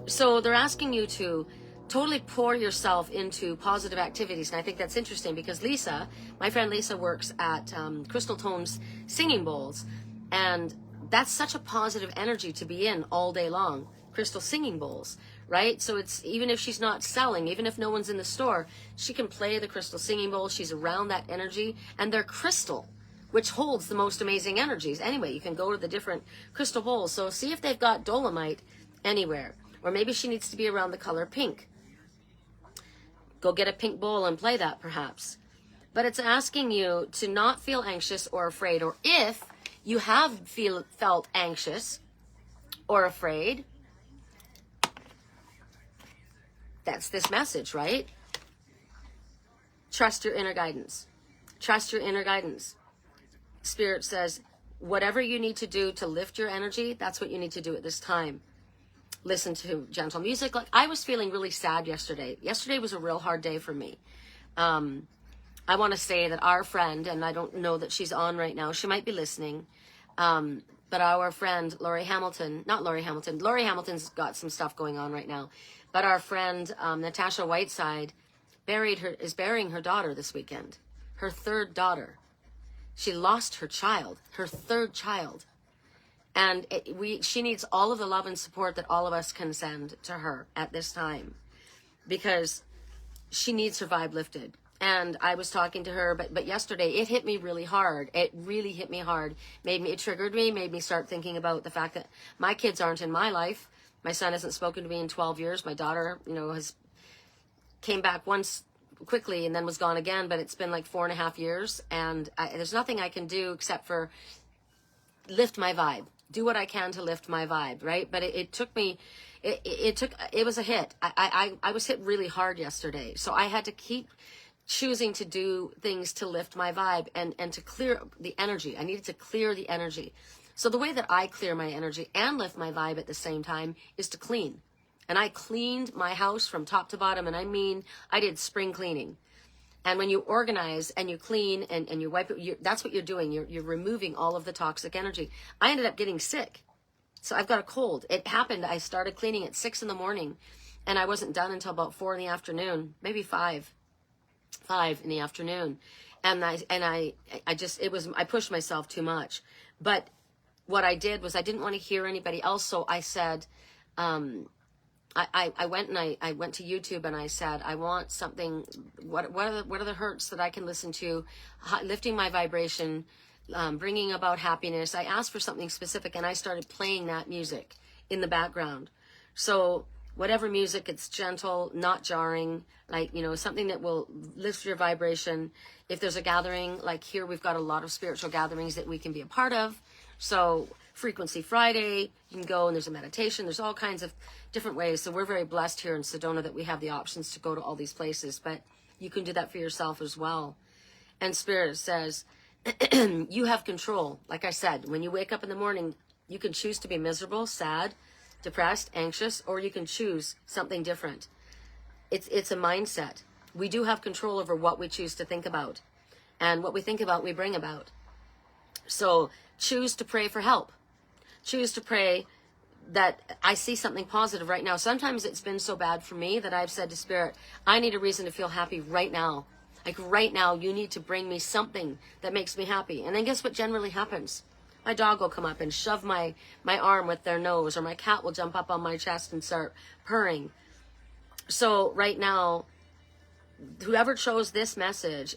So they're asking you to totally pour yourself into positive activities. And I think that's interesting, because Lisa, my friend Lisa, works at Crystal Tone's singing bowls. And that's such a positive energy to be in all day long. Crystal singing bowls, right? So it's, even if she's not selling, even if no one's in the store, she can play the crystal singing bowls. She's around that energy, and they're crystal, which holds the most amazing energies. Anyway, you can go to the different crystal bowls. So see if they've got dolomite anywhere. Or maybe she needs to be around the color pink. Go get a pink bowl and play that, perhaps. But it's asking you to not feel anxious or afraid. Or if you have felt anxious or afraid, that's this message, right? Trust your inner guidance. Trust your inner guidance. Spirit says, whatever you need to do to lift your energy, that's what you need to do at this time. Listen to gentle music. Like, I was feeling really sad yesterday. Yesterday was a real hard day for me. I want to say that our friend, and I don't know that she's on right now, she might be listening, but our friend Laurie Hamilton's got some stuff going on right now, but our friend Natasha Whiteside is burying her daughter this weekend, her third daughter. She lost her child, her third child. And she needs all of the love and support that all of us can send to her at this time, because she needs her vibe lifted. And I was talking to her, but yesterday it hit me really hard. It really hit me hard. It triggered me, made me start thinking about the fact that my kids aren't in my life. My son hasn't spoken to me in 12 years. My daughter, has came back once quickly and then was gone again, but it's been like 4.5 years. And there's nothing I can do except for lift my vibe. Do what I can to lift my vibe, right? But it took me, it was a hit. I was hit really hard yesterday. So I had to keep choosing to do things to lift my vibe and to clear the energy. I needed to clear the energy. So the way that I clear my energy and lift my vibe at the same time is to clean. And I cleaned my house from top to bottom. And I mean, I did spring cleaning. And when you organize and you clean and you wipe it, that's what you're doing. You're removing all of the toxic energy. I ended up getting sick. So I've got a cold. It happened. I started cleaning at 6 a.m. and I wasn't done until about 4 p.m, maybe 5 p.m. And I pushed myself too much. But what I did was I didn't want to hear anybody else. So I said, I went to YouTube and I said, I want something, what are the hurts that I can listen to, lifting my vibration, bringing about happiness. I asked for something specific and I started playing that music in the background. So whatever music, it's gentle, not jarring, like, something that will lift your vibration. If there's a gathering, like here, we've got a lot of spiritual gatherings that we can be a part of. So Frequency Friday, you can go and there's a meditation. There's all kinds of different ways. So we're very blessed here in Sedona that we have the options to go to all these places, but you can do that for yourself as well. And Spirit says, you have control. Like I said, when you wake up in the morning, you can choose to be miserable, sad, depressed, anxious, or you can choose something different. It's a mindset. We do have control over what we choose to think about. And what we think about, we bring about. So choose to pray for help. Choose to pray that I see something positive right now. Sometimes it's been so bad for me that I've said to Spirit, I need a reason to feel happy right now. Like right now, you need to bring me something that makes me happy. And then guess what generally happens? My dog will come up and shove my arm with their nose, or my cat will jump up on my chest and start purring. So right now, whoever chose this message,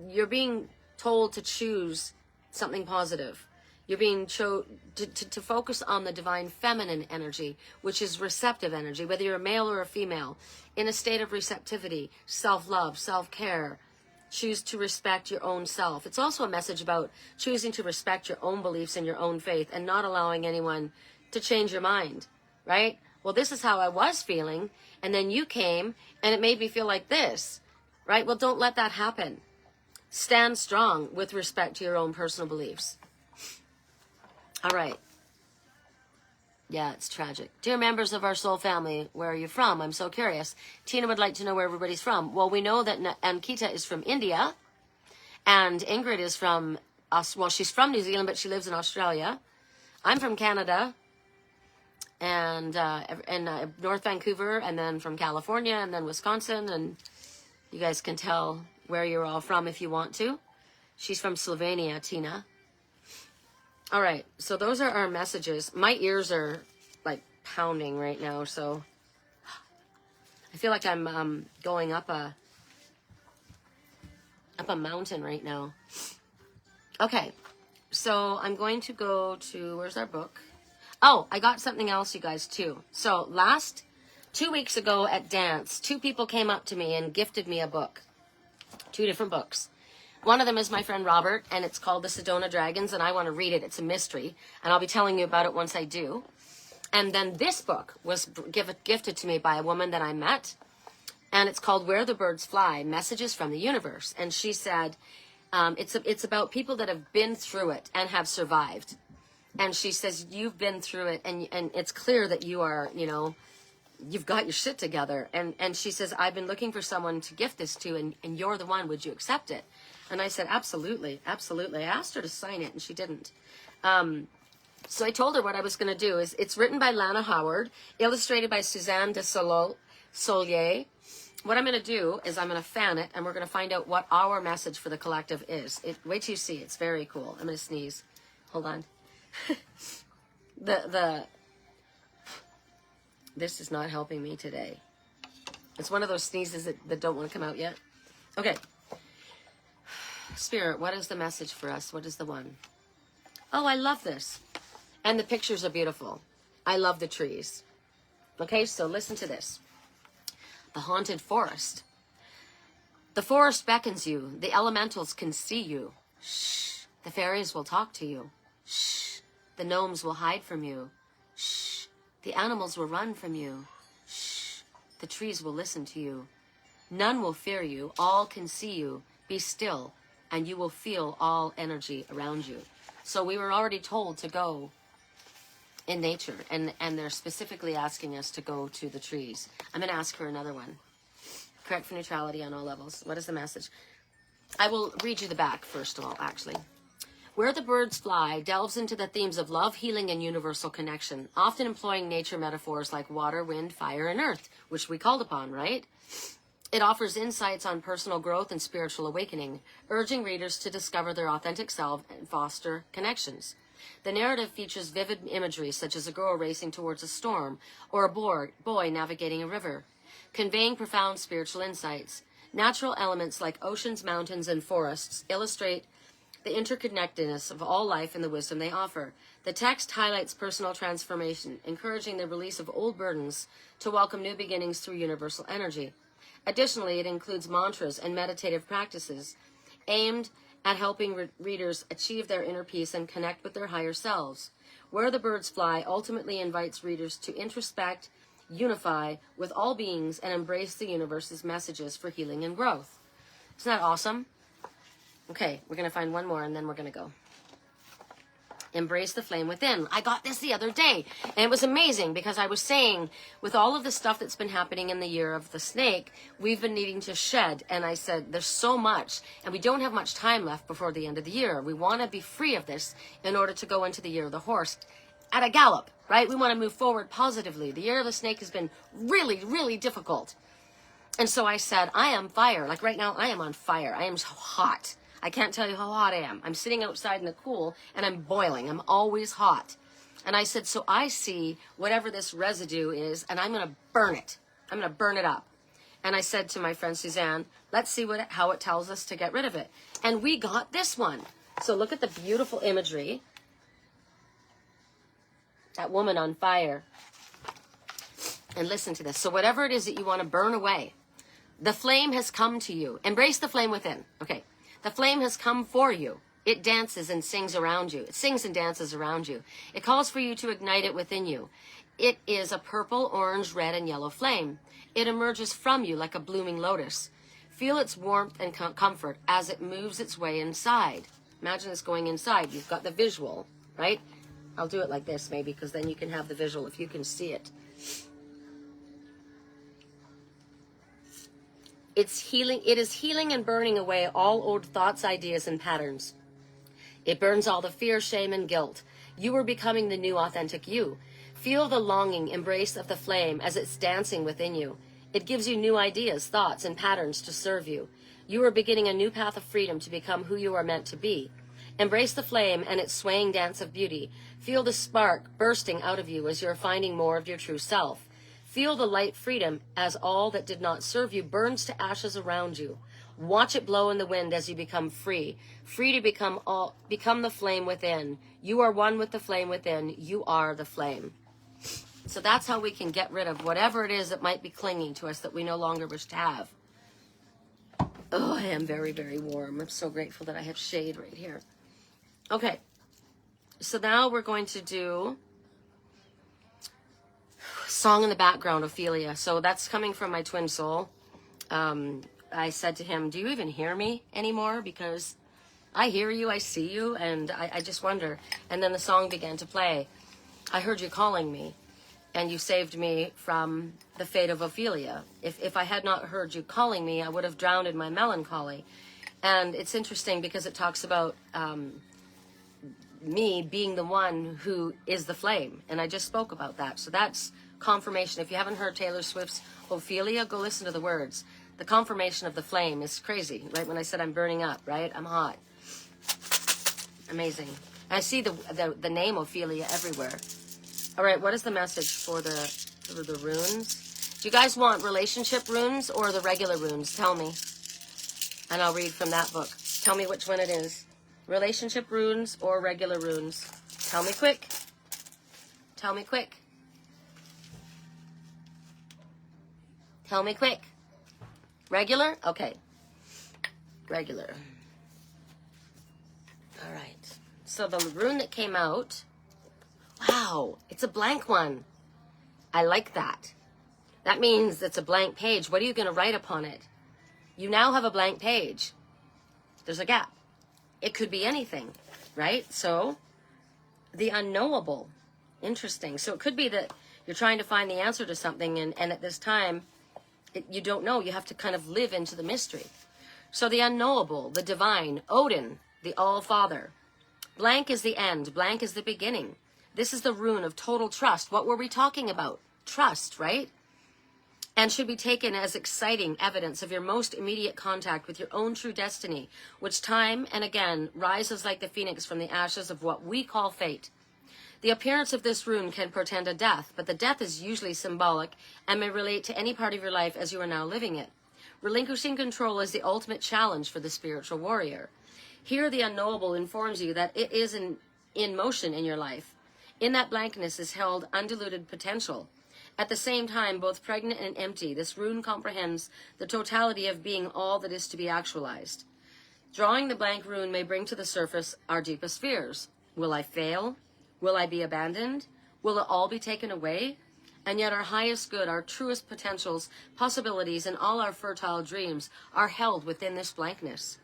you're being told to choose something positive. You're being to focus on the divine feminine energy, which is receptive energy, whether you're a male or a female, in a state of receptivity, self-love, self-care. Choose to respect your own self. It's also a message about choosing to respect your own beliefs and your own faith and not allowing anyone to change your mind, right? Well, this is how I was feeling, and then you came, and it made me feel like this, right? Well, don't let that happen. Stand strong with respect to your own personal beliefs. All right. Yeah, it's tragic. Dear members of our soul family, where are you from? I'm so curious. Tina would like to know where everybody's from. Well, we know that Ankita is from India, and Ingrid is from, she's from New Zealand, but she lives in Australia. I'm from Canada, and North Vancouver, and then from California, and then Wisconsin, and you guys can tell where you're all from if you want to. She's from Slovenia, Tina. All right, so those are our messages. My ears are like pounding right now, so I feel like I'm going up a mountain right now. Okay, so I'm going to go to, where's our book? Oh, I got something else, you guys, too. So 2 weeks ago at dance, 2 people came up to me and gifted me a book. 2 different books. One of them is my friend Robert, and it's called The Sedona Dragons, and I want to read it. It's a mystery, and I'll be telling you about it once I do. And then this book was gifted to me by a woman that I met, and it's called Where the Birds Fly, Messages from the Universe. And she said it's about people that have been through it and have survived. And she says, you've been through it, and it's clear that you are, you've got your shit together. And she says, I've been looking for someone to gift this to, and you're the one. Would you accept it? And I said, absolutely, absolutely. I asked her to sign it, and she didn't. So I told her what I was going to do. It's written by Lana Howard, illustrated by Suzanne de Solier. What I'm going to do is I'm going to fan it, and we're going to find out what our message for the collective is. Wait till you see. It's very cool. I'm going to sneeze. Hold on. This is not helping me today. It's one of those sneezes that don't want to come out yet. Okay. Spirit, what is the message for us? What is the one? Oh, I love this. And the pictures are beautiful. I love the trees. Okay, so listen to this. The haunted forest. The forest beckons you. The elementals can see you. Shh. The fairies will talk to you. Shh. The gnomes will hide from you. Shh. The animals will run from you. Shh. The trees will listen to you. None will fear you. All can see you. Be still, and you will feel all energy around you. So we were already told to go in nature, and they're specifically asking us to go to the trees. I'm going to ask her another one. Correct for neutrality on all levels. What is the message? I will read you the back first of all, actually. Where the Birds Fly delves into the themes of love, healing, and universal connection, often employing nature metaphors like water, wind, fire, and earth, which we called upon, right? It offers insights on personal growth and spiritual awakening, urging readers to discover their authentic self and foster connections. The narrative features vivid imagery such as a girl racing towards a storm or a boy navigating a river, conveying profound spiritual insights. Natural elements like oceans, mountains, and forests illustrate the interconnectedness of all life and the wisdom they offer. The text highlights personal transformation, encouraging the release of old burdens to welcome new beginnings through universal energy. Additionally, it includes mantras and meditative practices aimed at helping readers achieve their inner peace and connect with their higher selves. Where the Birds Fly ultimately invites readers to introspect, unify with all beings, and embrace the universe's messages for healing and growth. Isn't that awesome? Okay, we're going to find one more, and then we're going to go. Embrace the flame within. I got this the other day, and it was amazing because I was saying, with all of the stuff that's been happening in the year of the snake, we've been needing to shed. And I said, there's so much, and we don't have much time left before the end of the year. We want to be free of this in order to go into the year of the horse at a gallop, right? We want to move forward positively. The year of the snake has been really, really difficult. And so I said, I am fire. Like right now, I am on fire. I am so hot. I can't tell you how hot I am. I'm sitting outside in the cool and I'm boiling. I'm always hot. And I said, so I see whatever this residue is and I'm going to burn it. I'm going to burn it up. And I said to my friend Suzanne, let's see how it tells us to get rid of it. And we got this one. So look at the beautiful imagery. That woman on fire. And listen to this. So whatever it is that you want to burn away, the flame has come to you. Embrace the flame within. Okay. The flame has come for you. It dances and sings around you. It sings and dances around you. It calls for you to ignite it within you. It is a purple, orange, red, and yellow flame. It emerges from you like a blooming lotus. Feel its warmth and comfort as it moves its way inside. Imagine it's going inside. You've got the visual, right? I'll do it like this maybe because then you can have the visual if you can see it. It's healing. It is healing and burning away all old thoughts, ideas, and patterns. It burns all the fear, shame, and guilt. You are becoming the new authentic you. Feel the longing embrace of the flame as it's dancing within you. It gives you new ideas, thoughts, and patterns to serve you. You are beginning a new path of freedom to become who you are meant to be. Embrace the flame and its swaying dance of beauty. Feel the spark bursting out of you as you're finding more of your true self. Feel the light freedom as all that did not serve you burns to ashes around you. Watch it blow in the wind as you become free. Free to become the flame within. You are one with the flame within. You are the flame. So that's how we can get rid of whatever it is that might be clinging to us that we no longer wish to have. Oh, I am very, very warm. I'm so grateful that I have shade right here. Okay. So now we're going to do song in the background, Ophelia. So that's coming from my twin soul. I said to him, do you even hear me anymore? Because I hear you, I see you, and I just wonder. And then the song began to play. I heard you calling me, and you saved me from the fate of Ophelia. If I had not heard you calling me, I would have drowned in my melancholy. And it's interesting because it talks about me being the one who is the flame. And I just spoke about that. So that's confirmation. If you haven't heard Taylor Swift's Ophelia, go listen to the words. The confirmation of the flame is crazy, right? When I said I'm burning up, right? I'm hot. Amazing. I see the name Ophelia everywhere. All right, what is the message for the runes? Do you guys want relationship runes or the regular runes? Tell me. And I'll read from that book. Tell me which one it is. Relationship runes or regular runes? Tell me quick. Tell me quick. Tell me quick. Regular? Okay. Regular. All right. So the rune that came out, wow, it's a blank one. I like that. That means it's a blank page. What are you going to write upon it? You now have a blank page. There's a gap. It could be anything, right? So the unknowable. Interesting. So it could be that you're trying to find the answer to something, and at this time, you don't know. You have to kind of live into the mystery. So the unknowable, the divine, Odin, the All-Father. Blank is the end. Blank is the beginning. This is the rune of total trust. What were we talking about? Trust, right? And should be taken as exciting evidence of your most immediate contact with your own true destiny, which time and again rises like the phoenix from the ashes of what we call fate. The appearance of this rune can portend a death, but the death is usually symbolic and may relate to any part of your life as you are now living it. Relinquishing control is the ultimate challenge for the spiritual warrior. Here the unknowable informs you that it is in motion in your life. In that blankness is held undiluted potential. At the same time, both pregnant and empty, this rune comprehends the totality of being all that is to be actualized. Drawing the blank rune may bring to the surface our deepest fears. Will I fail? Will I be abandoned? Will it all be taken away? And yet our highest good, our truest potentials, possibilities, and all our fertile dreams are held within this blankness.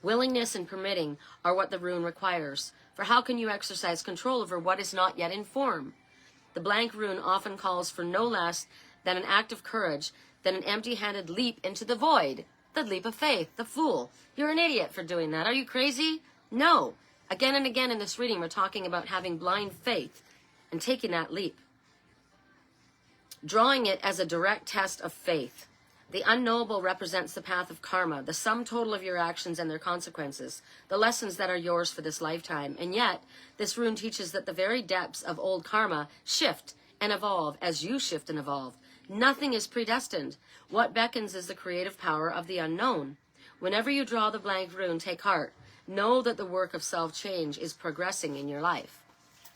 Willingness and permitting are what the rune requires. For how can you exercise control over what is not yet in form? The blank rune often calls for no less than an act of courage, than an empty-handed leap into the void. The leap of faith, the fool. You're an idiot for doing that. Are you crazy? No. Again and again in this reading, we're talking about having blind faith and taking that leap. Drawing it as a direct test of faith. The unknowable represents the path of karma, the sum total of your actions and their consequences, the lessons that are yours for this lifetime. And yet, this rune teaches that the very depths of old karma shift and evolve as you shift and evolve. Nothing is predestined. What beckons is the creative power of the unknown. Whenever you draw the blank rune, take heart. Know that the work of self-change is progressing in your life.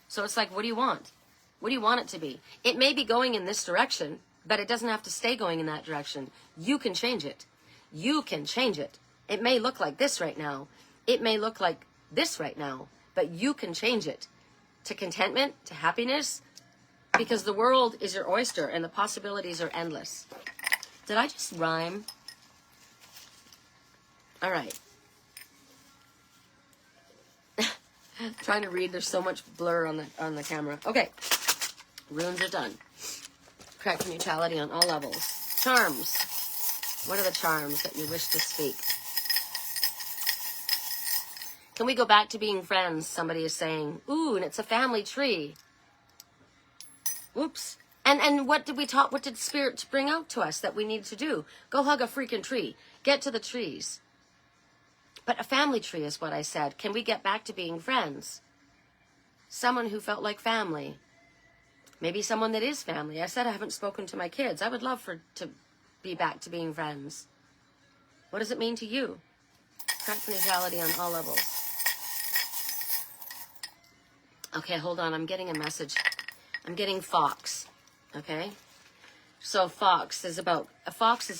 So it's like, what do you want? What do you want it to be? It may be going in this direction, but it doesn't have to stay going in that direction. You can change it. You can change it. It may look like this right now. It may look like this right now, but you can change it to contentment, to happiness, because the world is your oyster and the possibilities are endless. Did I just rhyme? All right. Trying to read, there's so much blur on the camera. Okay. Runes are done. Correct neutrality on all levels. Charms. What are the charms that you wish to speak? Can we go back to being friends? Somebody is saying, ooh, and it's a family tree. Whoops. And what did we talk? What did Spirit bring out to us that we need to do? Go hug a freaking tree. Get to the trees. But a family tree is what I said. Can we get back to being friends? Someone who felt like family. Maybe someone that is family. I said I haven't spoken to my kids. I would love to be back to being friends. What does it mean to you? Correct neutrality on all levels. Okay, hold on. I'm getting a message. I'm getting fox. Okay? So foxes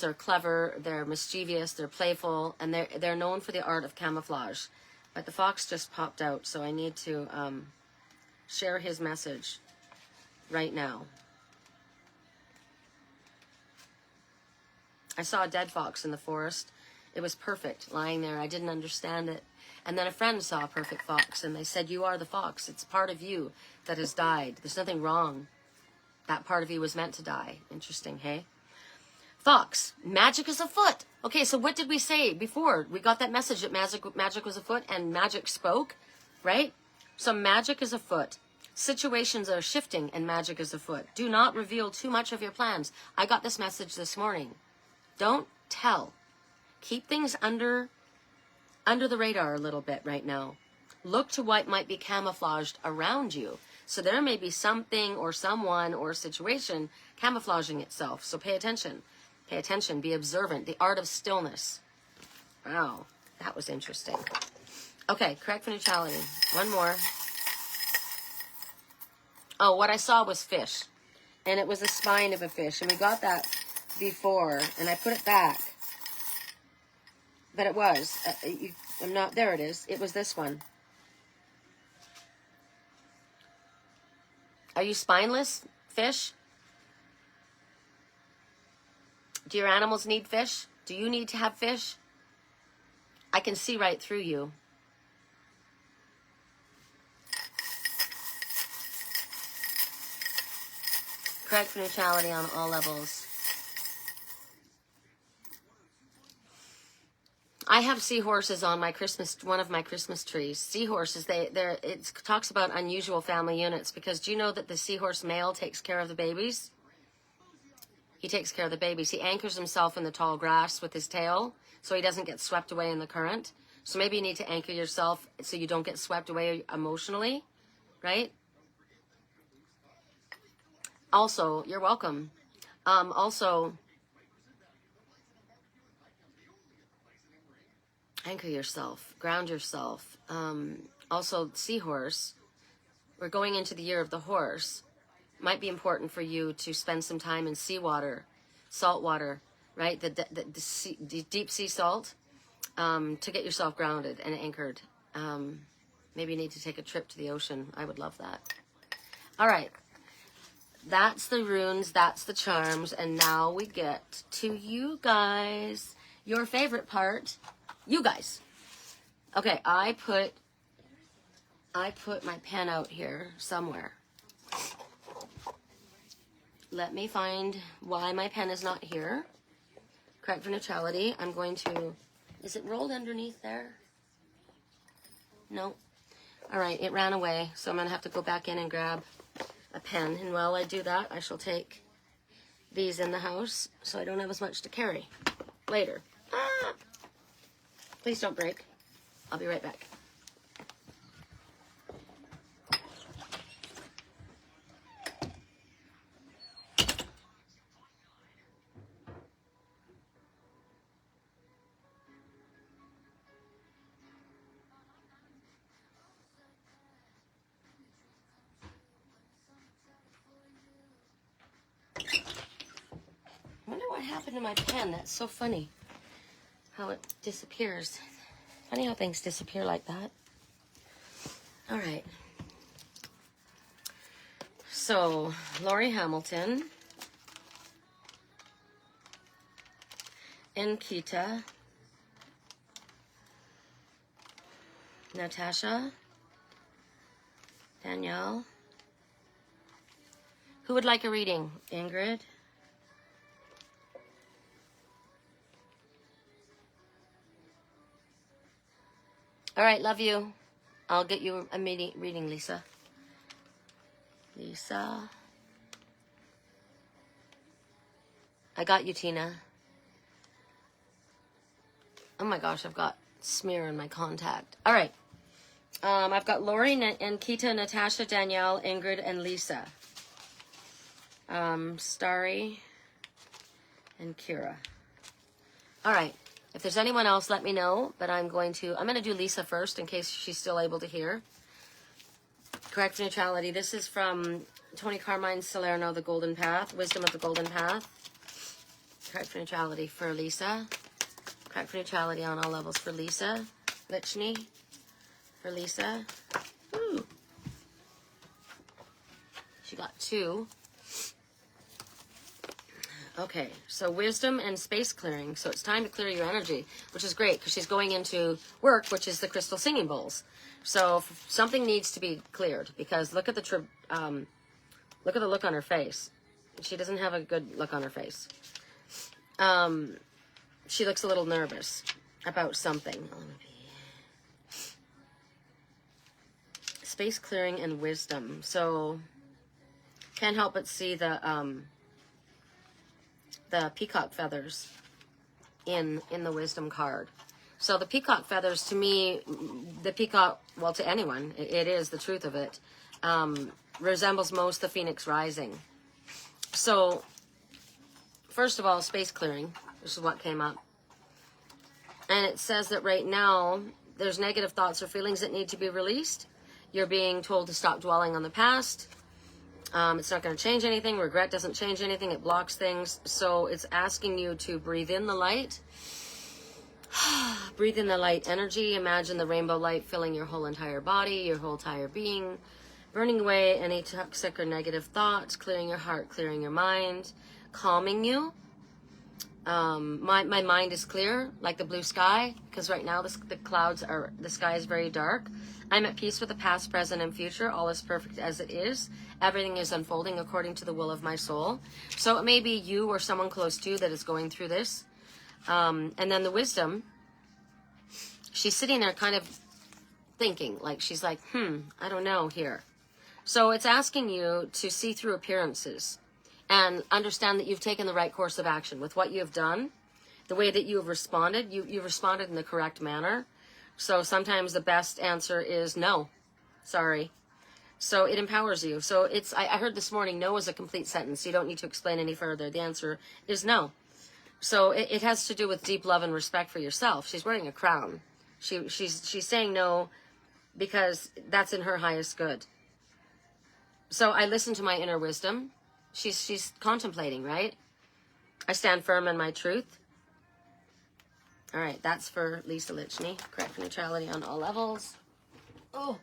are clever, they're mischievous, they're playful, and they're known for the art of camouflage. But the fox just popped out, so I need to share his message right now. I saw a dead fox in the forest. It was perfect, lying there. I didn't understand it. And then a friend saw a perfect fox, and they said, you are the fox. It's part of you that has died. There's nothing wrong. That part of you was meant to die. Interesting, hey? Fox, magic is afoot. Okay, so what did we say before? We got that message that magic was afoot and magic spoke, right? So magic is afoot. Situations are shifting and magic is afoot. Do not reveal too much of your plans. I got this message this morning. Don't tell. Keep things under the radar a little bit right now. Look to what might be camouflaged around you. So there may be something or someone or situation camouflaging itself. So pay attention. Pay attention. Be observant. The art of stillness. Wow, that was interesting. Okay, correct for neutrality. One more. Oh, what I saw was fish. And it was the spine of a fish. And we got that before. And I put it back. But it was. I'm not. There it is. It was this one. Are you spineless, fish? Do your animals need fish? Do you need to have fish? I can see right through you. Correct for neutrality on all levels. I have seahorses on my one of my Christmas trees. Seahorses, it talks about unusual family units, because do you know that the seahorse male takes care of the babies? He takes care of the babies. He anchors himself in the tall grass with his tail so he doesn't get swept away in the current. So maybe you need to anchor yourself so you don't get swept away emotionally, right? Also, you're welcome. Also, anchor yourself, ground yourself. Also, seahorse, we're going into the year of the horse. Might be important for you to spend some time in seawater, salt water, right? The deep sea salt, to get yourself grounded and anchored. Maybe you need to take a trip to the ocean. I would love that. All right. That's the runes, that's the charms, and now we get to you guys. Your favorite part, you guys. Okay, I put my pen out here somewhere. Let me find why my pen is not here. Correct for neutrality. I'm going to, is it rolled underneath there? No. All right, it ran away, so I'm going to have to go back in and grab a pen. And while I do that, I shall take these in the house so I don't have as much to carry later. Ah! Please don't break. I'll be right back. I wonder what happened to my pen. That's so funny how it disappears. Funny how things disappear like that. All right. So, Laurie Hamilton, Nkita, Natasha, Danielle. Who would like a reading? Ingrid? All right, love you. I'll get you a reading, Lisa. Lisa. I got you, Tina. Oh my gosh, I've got smear in my contact. All right. I've got Lori and Kita, Natasha, Danielle, Ingrid, and Lisa. Starry and Kira. All right. If there's anyone else, let me know. But I'm going to do Lisa first in case she's still able to hear. Correct for neutrality. This is from Tony Carmine's Salerno, The Golden Path. Wisdom of the Golden Path. Correct for neutrality for Lisa. Correct for neutrality on all levels for Lisa. Lichni for Lisa. Ooh. She got 2. Okay, so wisdom and space clearing. So it's time to clear your energy, which is great because she's going into work, which is the crystal singing bowls. So something needs to be cleared because look at the look on her face. She doesn't have a good look on her face. She looks a little nervous about something. Space clearing and wisdom. So can't help but see the peacock feathers in the wisdom card. So the peacock feathers, to me, the peacock, well, to anyone, it is the truth of it, resembles most the phoenix rising. So first of all, space clearing. This is what came up. And it says that right now there's negative thoughts or feelings that need to be released. You're being told to stop dwelling on the past. It's not going to change anything. Regret doesn't change anything. It blocks things. So it's asking you to breathe in the light. Breathe in the light energy. Imagine the rainbow light filling your whole entire body, your whole entire being. Burning away any toxic or negative thoughts. Clearing your heart, clearing your mind. Calming you. My mind is clear, like the blue sky. Because right now the sky is very dark. I'm at peace with the past, present, and future. All is perfect as it is. Everything is unfolding according to the will of my soul. So it may be you or someone close to you that is going through this. And then the wisdom, she's sitting there kind of thinking, like she's like, I don't know here. So it's asking you to see through appearances and understand that you've taken the right course of action with what you have done, the way that you have responded. You've responded in the correct manner. So sometimes the best answer is no, sorry. So it empowers you. So I heard this morning, no is a complete sentence. You don't need to explain any further. The answer is no. So it has to do with deep love and respect for yourself. She's wearing a crown. She's saying no because that's in her highest good. So I listen to my inner wisdom. She's contemplating, right? I stand firm in my truth. All right, that's for Lisa Lichni. Correct for neutrality on all levels. Oh.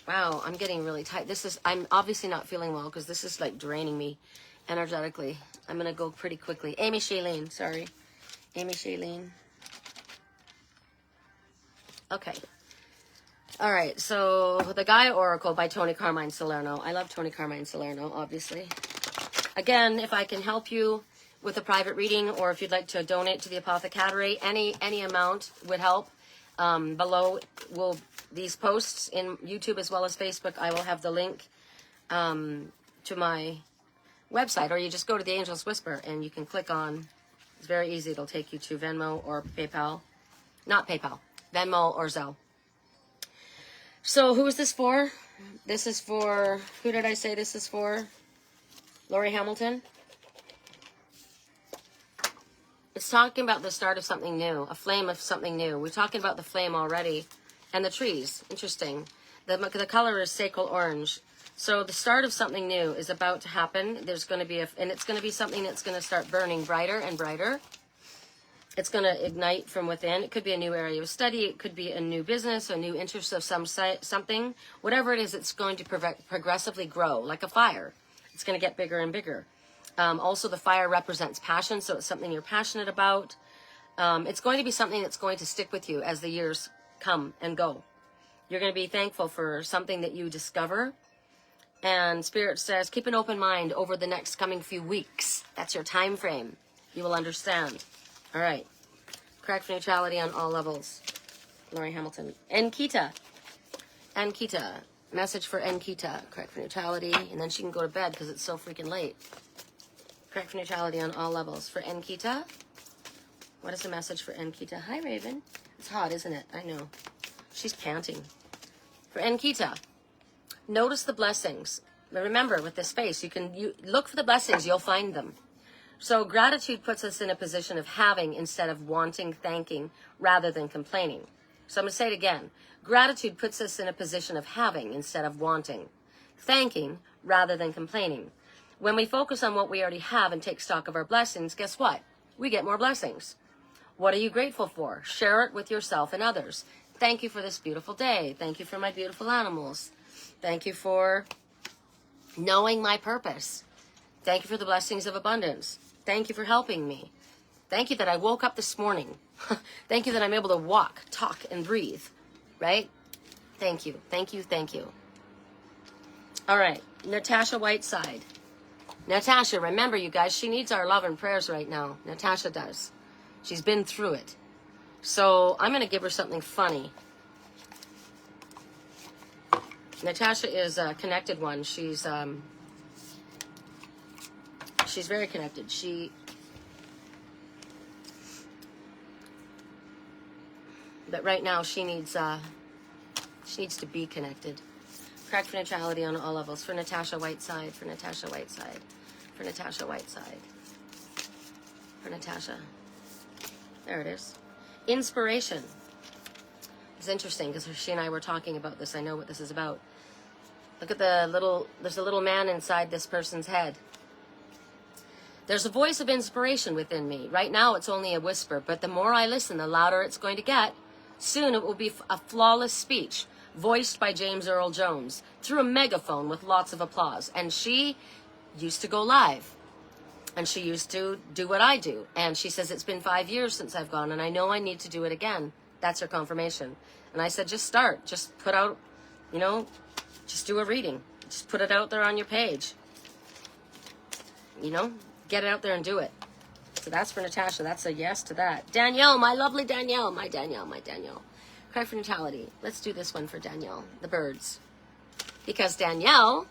Wow, I'm getting really tight. I'm obviously not feeling well because this is like draining me energetically. I'm going to go pretty quickly. Amy Shailene, sorry. Amy Shailene. Okay. All right, so The Gaia Oracle by Tony Carmine Salerno. I love Tony Carmine Salerno, obviously. Again, if I can help you with a private reading, or if you'd like to donate to the Apothecary, any amount would help. Below will these posts in YouTube as well as Facebook, I will have the link to my website, or you just go to the Angel's Whisper and you can click on, it's very easy, it'll take you to Venmo or PayPal. Not PayPal, Venmo or Zelle. So who is this for? This is for, who did I say this is for? Lori Hamilton. It's talking about the start of something new, a flame of something new. We're talking about the flame already. And the trees, interesting. The color is sacral orange. So the start of something new is about to happen. There's going to be, and it's going to be something that's going to start burning brighter and brighter. It's going to ignite from within. It could be a new area of study. It could be a new business, a new interest of something. Whatever it is, it's going to progressively grow like a fire. It's going to get bigger and bigger. Also, the fire represents passion, so it's something you're passionate about. It's going to be something that's going to stick with you as the years come and go. You're going to be thankful for something that you discover. And Spirit says, keep an open mind over the next coming few weeks. That's your time frame. You will understand. All right. Correct for neutrality on all levels. Lori Hamilton. Enkita. Enkita. Message for Enkita. Correct for neutrality. And then she can go to bed because it's so freaking late. Correct for neutrality on all levels. For Enkita. What is the message for Enkita? Hi, Raven. It's hot, isn't it? I know. She's panting. For Enkita. Notice the blessings. But remember, with this face, you look for the blessings. You'll find them. So gratitude puts us in a position of having instead of wanting, thanking, rather than complaining. So I'm going to say it again. Gratitude puts us in a position of having instead of wanting, thanking rather than complaining. When we focus on what we already have and take stock of our blessings, guess what? We get more blessings. What are you grateful for? Share it with yourself and others. Thank you for this beautiful day. Thank you for my beautiful animals. Thank you for knowing my purpose. Thank you for the blessings of abundance. Thank you for helping me. Thank you that I woke up this morning. Thank you that I'm able to walk, talk, and breathe. Right? Thank you. Thank you. Thank you. All right. Natasha Whiteside. Natasha, remember, you guys, she needs our love and prayers right now. Natasha does. She's been through it. So I'm going to give her something funny. Natasha is a connected one. She's very connected. But right now she needs to be connected. Correct for neutrality on all levels. For Natasha Whiteside. For Natasha Whiteside. For Natasha Whiteside. For Natasha. There it is. Inspiration. It's interesting because she and I were talking about this. I know what this is about. Look at there's a little man inside this person's head. There's a voice of inspiration within me. Right now it's only a whisper, but the more I listen, the louder it's going to get. Soon it will be a flawless speech, voiced by James Earl Jones, through a megaphone with lots of applause. And she used to go live. And she used to do what I do. And she says, it's been 5 years since I've gone, and I know I need to do it again. That's her confirmation. And I said, just start. Just put out, just do a reading. Just put it out there on your page. Get it out there and do it. So that's for Natasha. That's a yes to that. Danielle, my lovely Danielle. My Danielle. Cry for neutrality. Let's do this one for Danielle. The birds. Because Danielle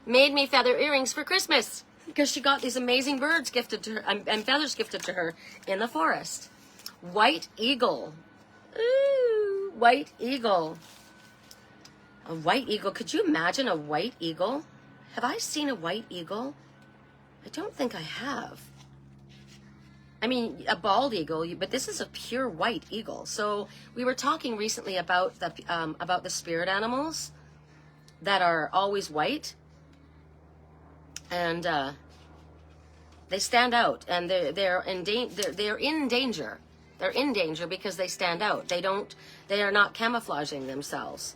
made me feather earrings for Christmas. Because she got these amazing birds gifted to her, and feathers gifted to her in the forest. White eagle. Ooh, white eagle. A white eagle. Could you imagine a white eagle? Have I seen a white eagle? I don't think I have. I mean, a bald eagle, but this is a pure white eagle. So we were talking recently about the spirit animals that are always white, and they stand out, and they're in danger. They're in danger because they stand out. They are not camouflaging themselves.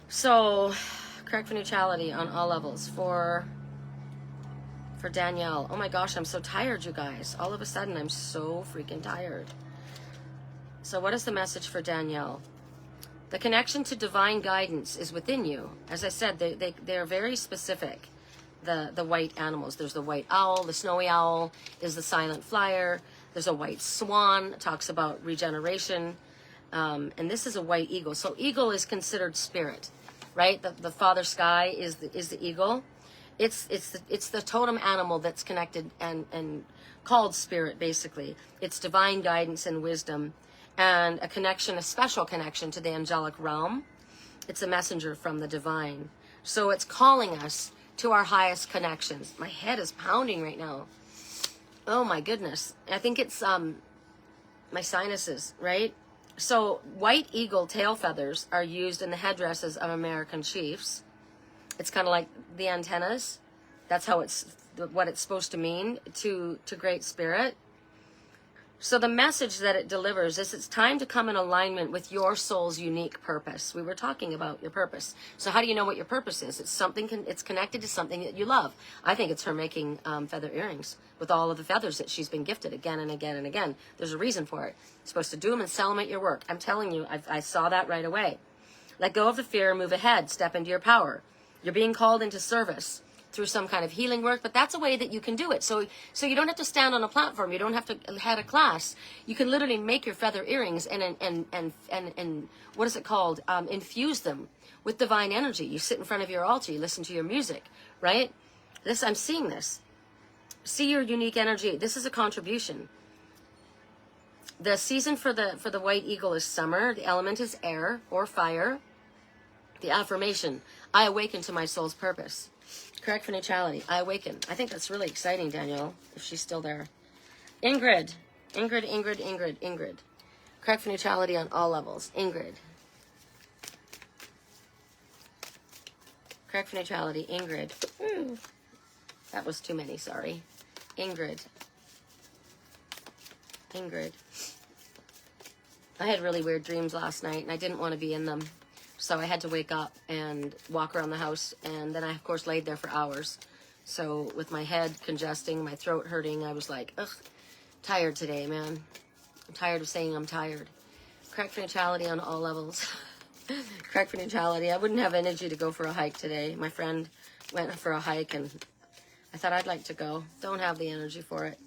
So, correct for neutrality on all levels for Danielle. Oh my gosh, I'm so tired, you guys. All of a sudden, I'm so freaking tired. So what is the message for Danielle? The connection to divine guidance is within you. As I said, they're very specific. The white animals. There's the white owl. The snowy owl is the silent flyer. There's a white swan. It talks about regeneration. And this is a white eagle. So eagle is considered spirit, right? The father sky is the eagle. It's the totem animal that's connected and called spirit, basically. It's divine guidance and wisdom, and a connection, a special connection to the angelic realm. It's a messenger from the divine. So it's calling us to our highest connections. My head is pounding right now. Oh my goodness. I think it's my sinuses, right? So white eagle tail feathers are used in the headdresses of American chiefs. It's kind of like the antennas. That's how what it's supposed to mean to Great Spirit. So the message that it delivers is it's time to come in alignment with your soul's unique purpose. We were talking about your purpose. So how do you know what your purpose is? It's connected to something that you love. I think it's her making feather earrings with all of the feathers that she's been gifted again and again and again. There's a reason for it. You're supposed to do them and sell them at your work. I'm telling you, I saw that right away. Let go of the fear, move ahead, step into your power. You're being called into service through some kind of healing work, but that's a way that you can do it. So you don't have to stand on a platform. You don't have to head a class. You can literally make your feather earrings and what is it called? Infuse them with divine energy. You sit in front of your altar. You listen to your music, right? I'm seeing this. See your unique energy. This is a contribution. The season for the white eagle is summer. The element is air or fire. The affirmation: I awaken to my soul's purpose. Correct for neutrality. I awaken. I think that's really exciting, Danielle, if she's still there. Ingrid. Correct for neutrality on all levels. Ingrid. Correct for neutrality. Ingrid. Ooh. That was too many, sorry. Ingrid. I had really weird dreams last night, and I didn't want to be in them. So I had to wake up and walk around the house, and then I, of course, laid there for hours. So with my head congesting, my throat hurting, I was like, ugh, tired today, man. I'm tired of saying I'm tired. Correct for neutrality on all levels. Correct for neutrality. I wouldn't have energy to go for a hike today. My friend went for a hike, and I thought I'd like to go. Don't have the energy for it.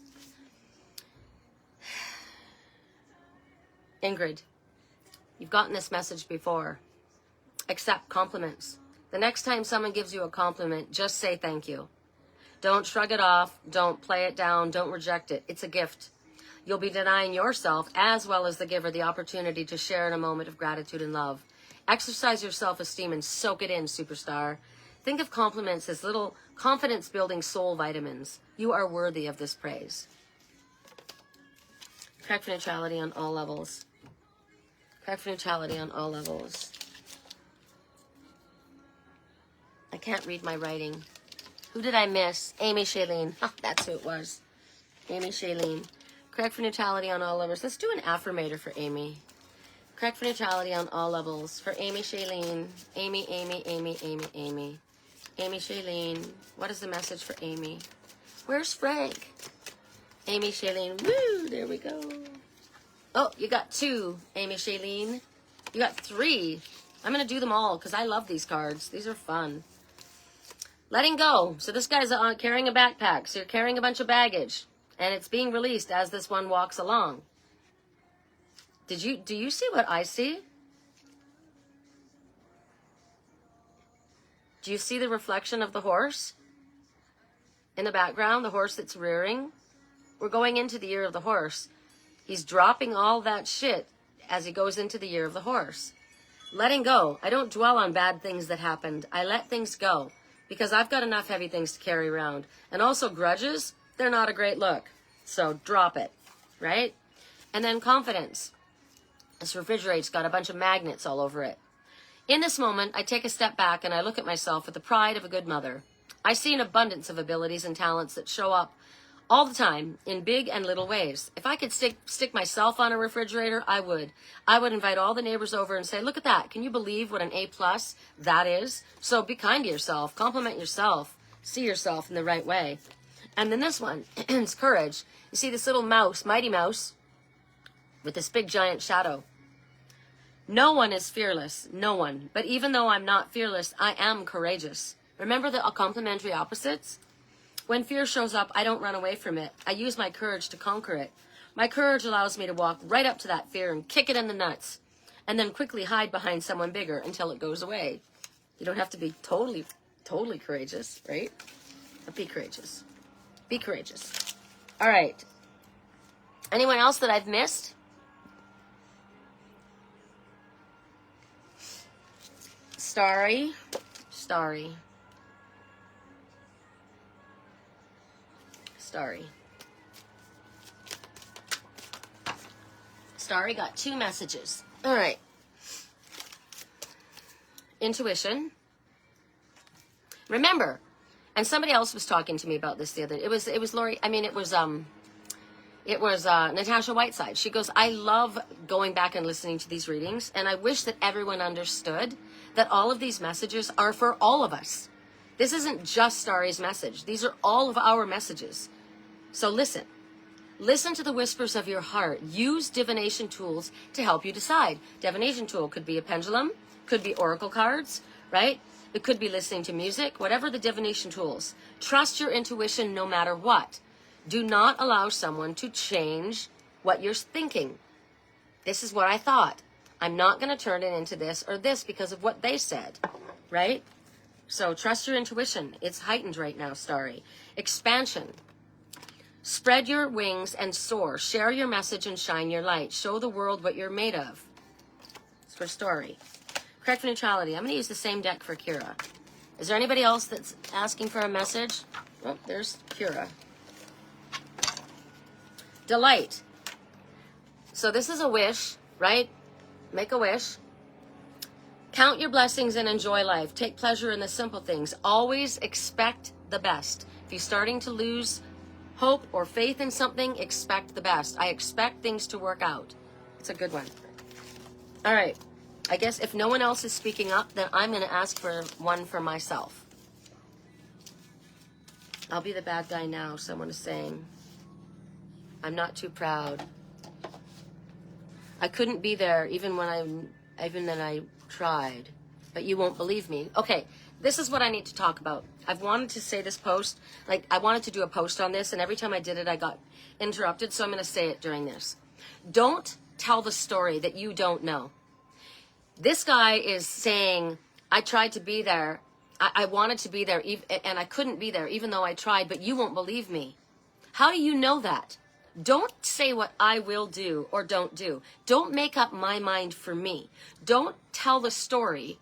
Ingrid, you've gotten this message before. Accept compliments. The next time someone gives you a compliment, just say thank you. Don't shrug it off. Don't play it down. Don't reject it. It's a gift. You'll be denying yourself, as well as the giver, the opportunity to share in a moment of gratitude and love. Exercise your self-esteem and soak it in, superstar. Think of compliments as little confidence-building soul vitamins. You are worthy of this praise. Correct for neutrality on all levels. Correct for neutrality on all levels. I can't read my writing. Who did I miss? Amy Shailene. Oh, that's who it was. Amy Shailene. Correct for neutrality on all levels. Let's do an affirmator for Amy. Correct for neutrality on all levels. For Amy Shailene. Amy. Amy Shailene. What is the message for Amy? Where's Frank? Amy Shailene. Woo! There we go. Oh, you got 2, Amy Shailene. You got 3. I'm going to do them all because I love these cards. These are fun. Letting go. So this guy's carrying a backpack. So you're carrying a bunch of baggage. And it's being released as this one walks along. Do you see what I see? Do you see the reflection of the horse? In the background, the horse that's rearing. We're going into the year of the horse. He's dropping all that shit as he goes into the year of the horse. Letting go. I don't dwell on bad things that happened. I let things go. Because I've got enough heavy things to carry around. And also grudges, they're not a great look. So drop it, right? And then confidence. This refrigerator's got a bunch of magnets all over it. In this moment, I take a step back and I look at myself with the pride of a good mother. I see an abundance of abilities and talents that show up all the time in big and little ways. If I could stick myself on a refrigerator, I would. I would invite all the neighbors over and say, look at that. Can you believe what an A+ that is? So be kind to yourself. Compliment yourself. See yourself in the right way. And then this one is courage. You see this little mouse, Mighty Mouse, with this big giant shadow. No one is fearless, no one. But even though I'm not fearless, I am courageous. Remember the complementary opposites? When fear shows up, I don't run away from it. I use my courage to conquer it. My courage allows me to walk right up to that fear and kick it in the nuts, and then quickly hide behind someone bigger until it goes away. You don't have to be totally courageous, right? But be courageous. Be courageous. All right. Anyone else that I've missed? Starry. Starry. Starry. Starry got 2 messages. All right. Intuition. Remember, and somebody else was talking to me about this the other day. It was Lori. I mean, it was Natasha Whiteside. She goes, I love going back and listening to these readings, and I wish that everyone understood that all of these messages are for all of us. This isn't just Starry's message. These are all of our messages. So listen. Listen to the whispers of your heart. Use divination tools to help you decide. Divination tool could be a pendulum, could be oracle cards, right? It could be listening to music, whatever the divination tools. Trust your intuition no matter what. Do not allow someone to change what you're thinking. This is what I thought. I'm not going to turn it into this or this because of what they said, right? So trust your intuition. It's heightened right now, Starry. Expansion. Spread your wings and soar. Share your message and shine your light. Show the world what you're made of. It's for Starry. Correct for neutrality. I'm going to use the same deck for Kira. Is there anybody else that's asking for a message? Oh, there's Kira. Delight. So this is a wish, right? Make a wish. Count your blessings and enjoy life. Take pleasure in the simple things. Always expect the best. If you're starting to lose hope or faith in something, expect the best. I expect things to work out. It's a good one. All right. I guess if no one else is speaking up, then I'm going to ask for one for myself. I'll be the bad guy now, someone is saying. I'm not too proud. I couldn't be there even then I tried, but you won't believe me. Okay, this is what I need to talk about. I've wanted to say this post, like I wanted to do a post on this, and every time I did it, I got interrupted, so I'm going to say it during this. Don't tell the story that you don't know. This guy is saying, I tried to be there. I wanted to be there, and I couldn't be there, even though I tried, but you won't believe me. How do you know that? Don't say what I will do or don't do. Don't make up my mind for me. Don't tell the story.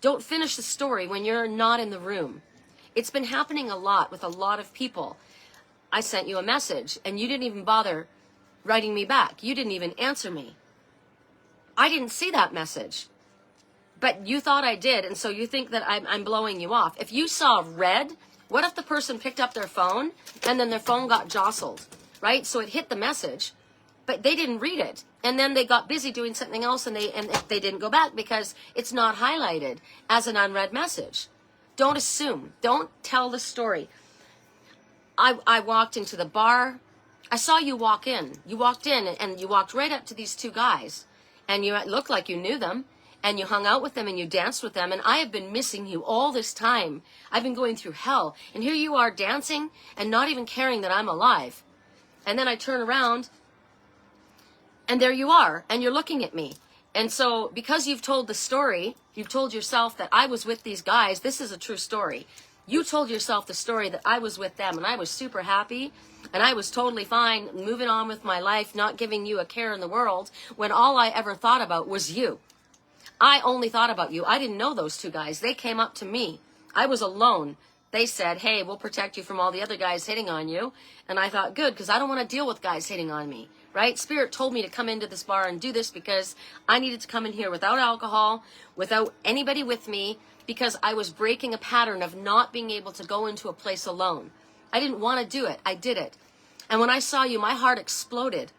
Don't finish the story when you're not in the room. It's been happening a lot with a lot of people. I sent you a message and you didn't even bother writing me back. You didn't even answer me. I didn't see that message. But you thought I did, and so you think that I'm blowing you off. If you saw red, what if the person picked up their phone and then their phone got jostled? Right? So it hit the message, but they didn't read it. And then they got busy doing something else and they didn't go back because it's not highlighted as an unread message. Don't assume. Don't tell the story. I walked into the bar. I saw you walk in. You walked in and you walked right up to these 2 guys and you looked like you knew them and you hung out with them and you danced with them. And I have been missing you all this time. I've been going through hell. And here you are dancing and not even caring that I'm alive. And then I turn around, and there you are, and you're looking at me. And so, because you've told the story, you've told yourself that I was with these guys, this is a true story. You told yourself the story that I was with them, and I was super happy, and I was totally fine, moving on with my life, not giving you a care in the world, when all I ever thought about was you. I only thought about you. I didn't know those 2 guys. They came up to me. I was alone. They said, hey, we'll protect you from all the other guys hitting on you. And I thought, good, because I don't want to deal with guys hitting on me, right? Spirit told me to come into this bar and do this because I needed to come in here without alcohol, without anybody with me, because I was breaking a pattern of not being able to go into a place alone. I didn't want to do it. I did it. And when I saw you, my heart exploded.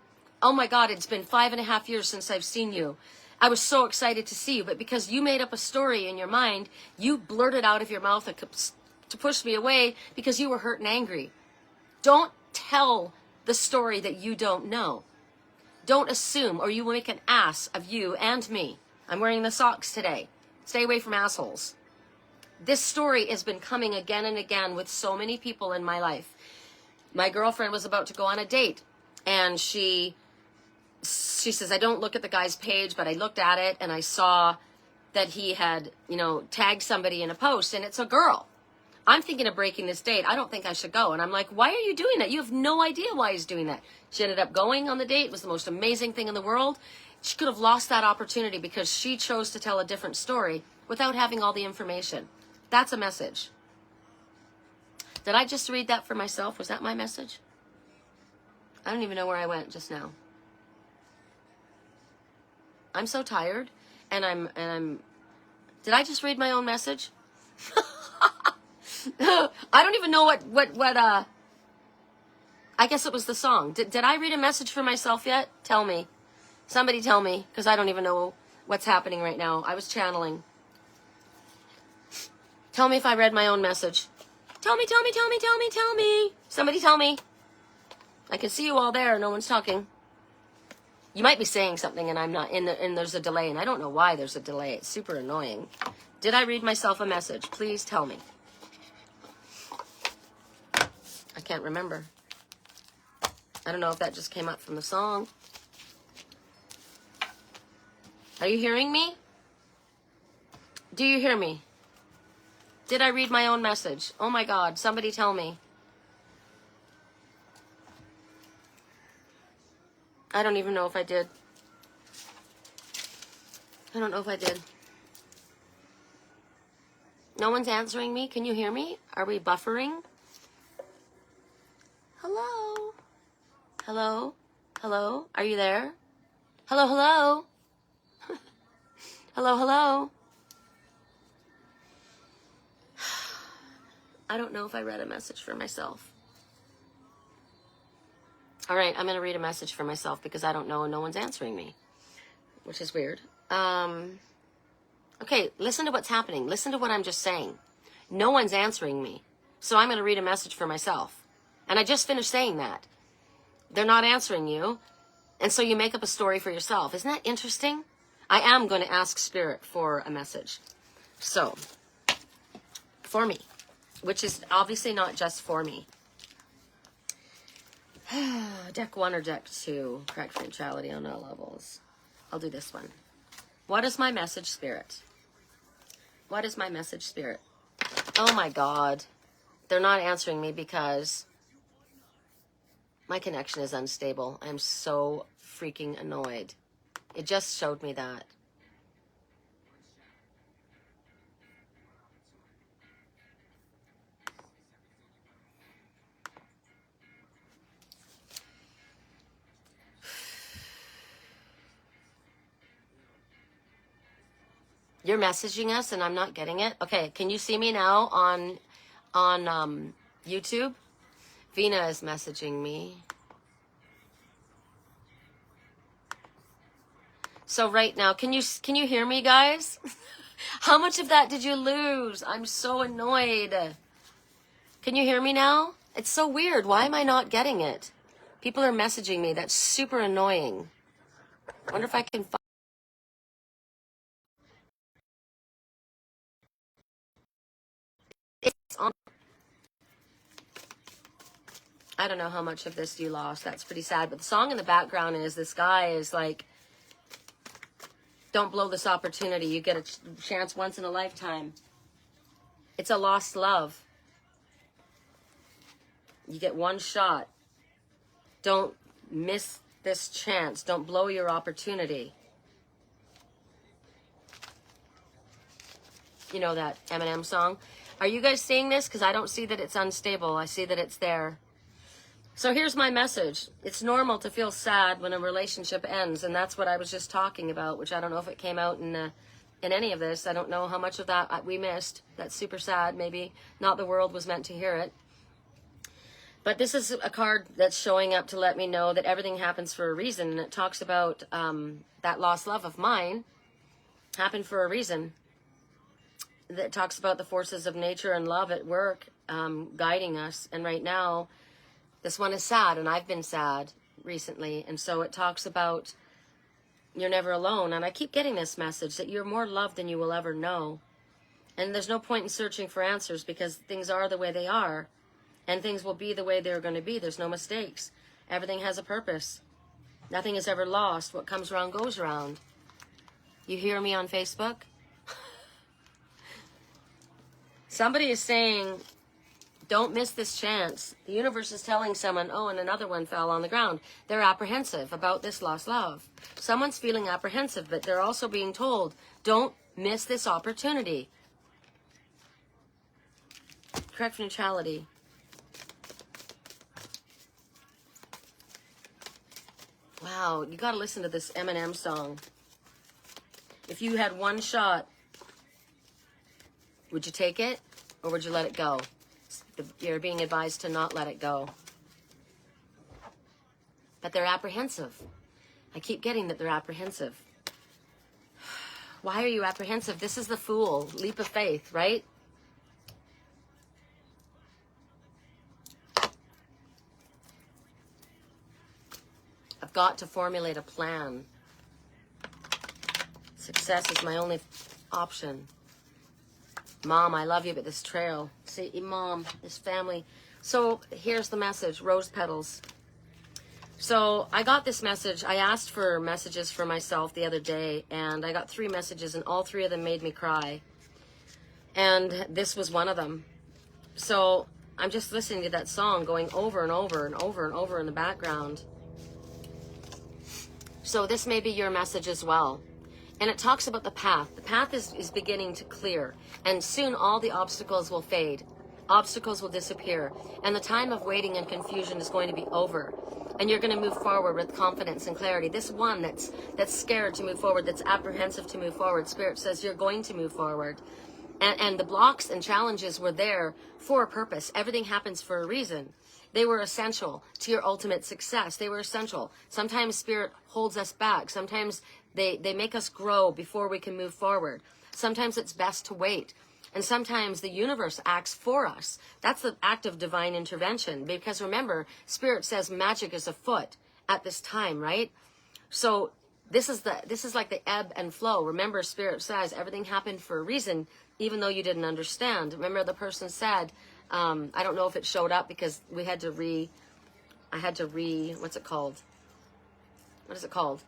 Oh my God, it's been 5.5 years since I've seen you. I was so excited to see you, but because you made up a story in your mind, you blurted out of your mouth to push me away because you were hurt and angry. Don't tell the story that you don't know. Don't assume, or you will make an ass of you and me. I'm wearing the socks today. Stay away from assholes. This story has been coming again and again with so many people in my life. My girlfriend was about to go on a date, and she says, I don't look at the guy's page, but I looked at it and I saw that he had, tagged somebody in a post, and it's a girl. I'm thinking of breaking this date. I don't think I should go. And I'm like, why are you doing that? You have no idea why he's doing that. She ended up going on the date. It was the most amazing thing in the world. She could have lost that opportunity because she chose to tell a different story without having all the information. That's a message. Did I just read that for myself? Was that my message? I don't even know where I went just now. I'm so tired, and I'm. Did I just read my own message? I don't even know what. I guess it was the song. Did I read a message for myself yet? Tell me, somebody tell me, because I don't even know what's happening right now. I was channeling. Tell me if I read my own message. Tell me. Somebody tell me. I can see you all there. No one's talking. You might be saying something and I'm not, and there's a delay, and I don't know why there's a delay. It's super annoying. Did I read myself a message? Please tell me. I can't remember. I don't know if that just came up from the song. Are you hearing me? Do you hear me? Did I read my own message? Oh my God, somebody tell me. I don't even know if I did. I don't know if I did. No one's answering me. Can you hear me? Are we buffering? Hello? Hello? Hello? Are you there? Hello, hello? Hello, hello? I don't know if I read a message for myself. All right, I'm going to read a message for myself because I don't know and no one's answering me, which is weird. Okay, listen to what's happening. Listen to what I'm just saying. No one's answering me, so I'm going to read a message for myself. And I just finished saying that. They're not answering you, and so you make up a story for yourself. Isn't that interesting? I am going to ask Spirit for a message. So, for me, which is obviously not just for me. Deck 1 or deck 2, correct neutrality on all levels. I'll do this one. What is my message, Spirit? What is my message, Spirit? Oh my God. They're not answering me because my connection is unstable. I'm so freaking annoyed. It just showed me that. You're messaging us and I'm not getting it? Okay, can you see me now on YouTube? Vina is messaging me. So right now, can you hear me, guys? How much of that did you lose? I'm so annoyed. Can you hear me now? It's so weird. Why am I not getting it? People are messaging me. That's super annoying. I wonder if I can find... It's on. I don't know how much of this you lost. That's pretty sad. But the song in the background is this guy is like, don't blow this opportunity. You get a chance once in a lifetime. It's a lost love. You get one shot. Don't miss this chance. Don't blow your opportunity. You know that Eminem song? Are you guys seeing this? Because I don't see that it's unstable. I see that it's there. So here's my message. It's normal to feel sad when a relationship ends, and that's what I was just talking about, which I don't know if it came out in any of this. I don't know how much of that we missed. That's super sad. Maybe not the world was meant to hear it. But this is a card that's showing up to let me know that everything happens for a reason, and it talks about that lost love of mine happened for a reason. That talks about the forces of nature and love at work guiding us, and right now, this one is sad, and I've been sad. recently. And so it talks about you're never alone. And I keep getting this message that you're more loved than you will ever know. And there's no point in searching for answers because things are the way they are. And things will be the way they're going to be. There's no mistakes. Everything has a purpose. Nothing is ever lost. What comes around goes around. You hear me on Facebook? Somebody is saying, don't miss this chance. The universe is telling someone, oh, and another one fell on the ground. They're apprehensive about this lost love. Someone's feeling apprehensive, but they're also being told, don't miss this opportunity. Correct neutrality. Wow, you got to listen to this Eminem song. If you had one shot, would you take it or would you let it go? You're being advised to not let it go. But they're apprehensive. I keep getting that they're apprehensive. Why are you apprehensive? This is the Fool, leap of faith, right? I've got to formulate a plan. Success is my only option. Mom, I love you, but this trail. See, Mom, this family. So here's the message, rose petals. So I got this message. I asked for messages for myself the other day, and I got 3 messages, and all 3 of them made me cry. And this was one of them. So I'm just listening to that song going over and over and over and over in the background. So this may be your message as well. And it talks about the path. The path is beginning to clear. And soon all the obstacles will fade. Obstacles will disappear. And the time of waiting and confusion is going to be over. And you're going to move forward with confidence and clarity. This one that's scared to move forward, that's apprehensive to move forward, Spirit says you're going to move forward. And the blocks and challenges were there for a purpose. Everything happens for a reason. They were essential to your ultimate success. They were essential. Sometimes Spirit holds us back. Sometimes they make us grow before we can move forward. Sometimes it's best to wait. And sometimes the universe acts for us. That's the act of divine intervention. Because remember, Spirit says magic is afoot at this time, right? So this is like the ebb and flow. Remember, Spirit says everything happened for a reason, even though you didn't understand. Remember, the person said, I don't know if it showed up because I had to what's it called? What is it called?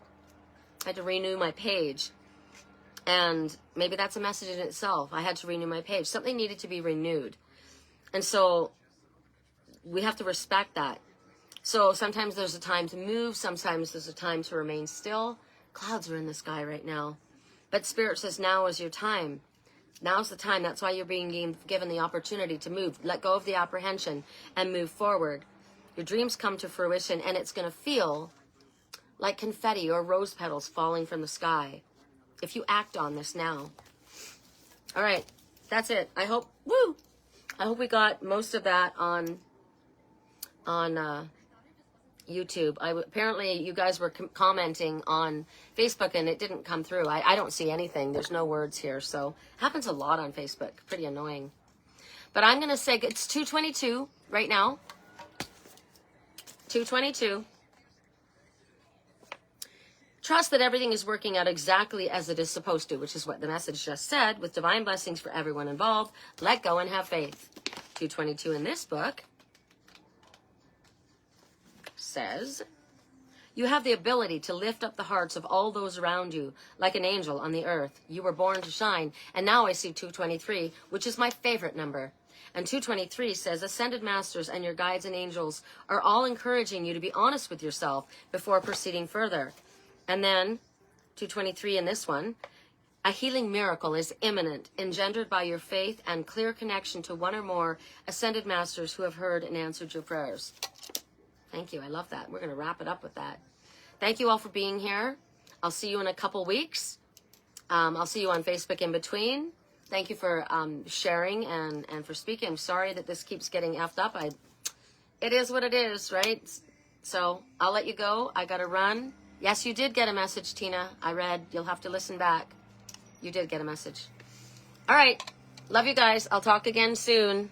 I had to renew my page. And maybe that's a message in itself. I had to renew my page. Something needed to be renewed. And so we have to respect that. So sometimes there's a time to move. Sometimes there's a time to remain still. Clouds are in the sky right now. But Spirit says now is your time. Now's the time. That's why you're being given the opportunity to move. Let go of the apprehension and move forward. Your dreams come to fruition, and it's going to feel like confetti or rose petals falling from the sky if you act on this now. All right, that's it. I hope we got most of that on YouTube. Apparently you guys were commenting on Facebook and it didn't come through. I don't see anything. There's no words here. So happens a lot on Facebook. Pretty annoying. But I'm going to say it's 2:22 right now. 2:22. Trust that everything is working out exactly as it is supposed to, which is what the message just said, with divine blessings for everyone involved. Let go and have faith. 2:22 in this book says, you have the ability to lift up the hearts of all those around you like an angel on the earth. You were born to shine. And now I see 2:23, which is my favorite number. And 2:23 says, ascended masters and your guides and angels are all encouraging you to be honest with yourself before proceeding further. And then 2:23 in this one, a healing miracle is imminent, engendered by your faith and clear connection to one or more ascended masters who have heard and answered your prayers. Thank you. I love that. We're going to wrap it up with that. Thank you all for being here. I'll see you in a couple weeks. I'll see you on Facebook in between. Thank you for sharing and for speaking. I'm sorry that this keeps getting effed up. It is what it is, right? So I'll let you go. I got to run. Yes, you did get a message, Tina. I read. You'll have to listen back. You did get a message. All right. Love you guys. I'll talk again soon.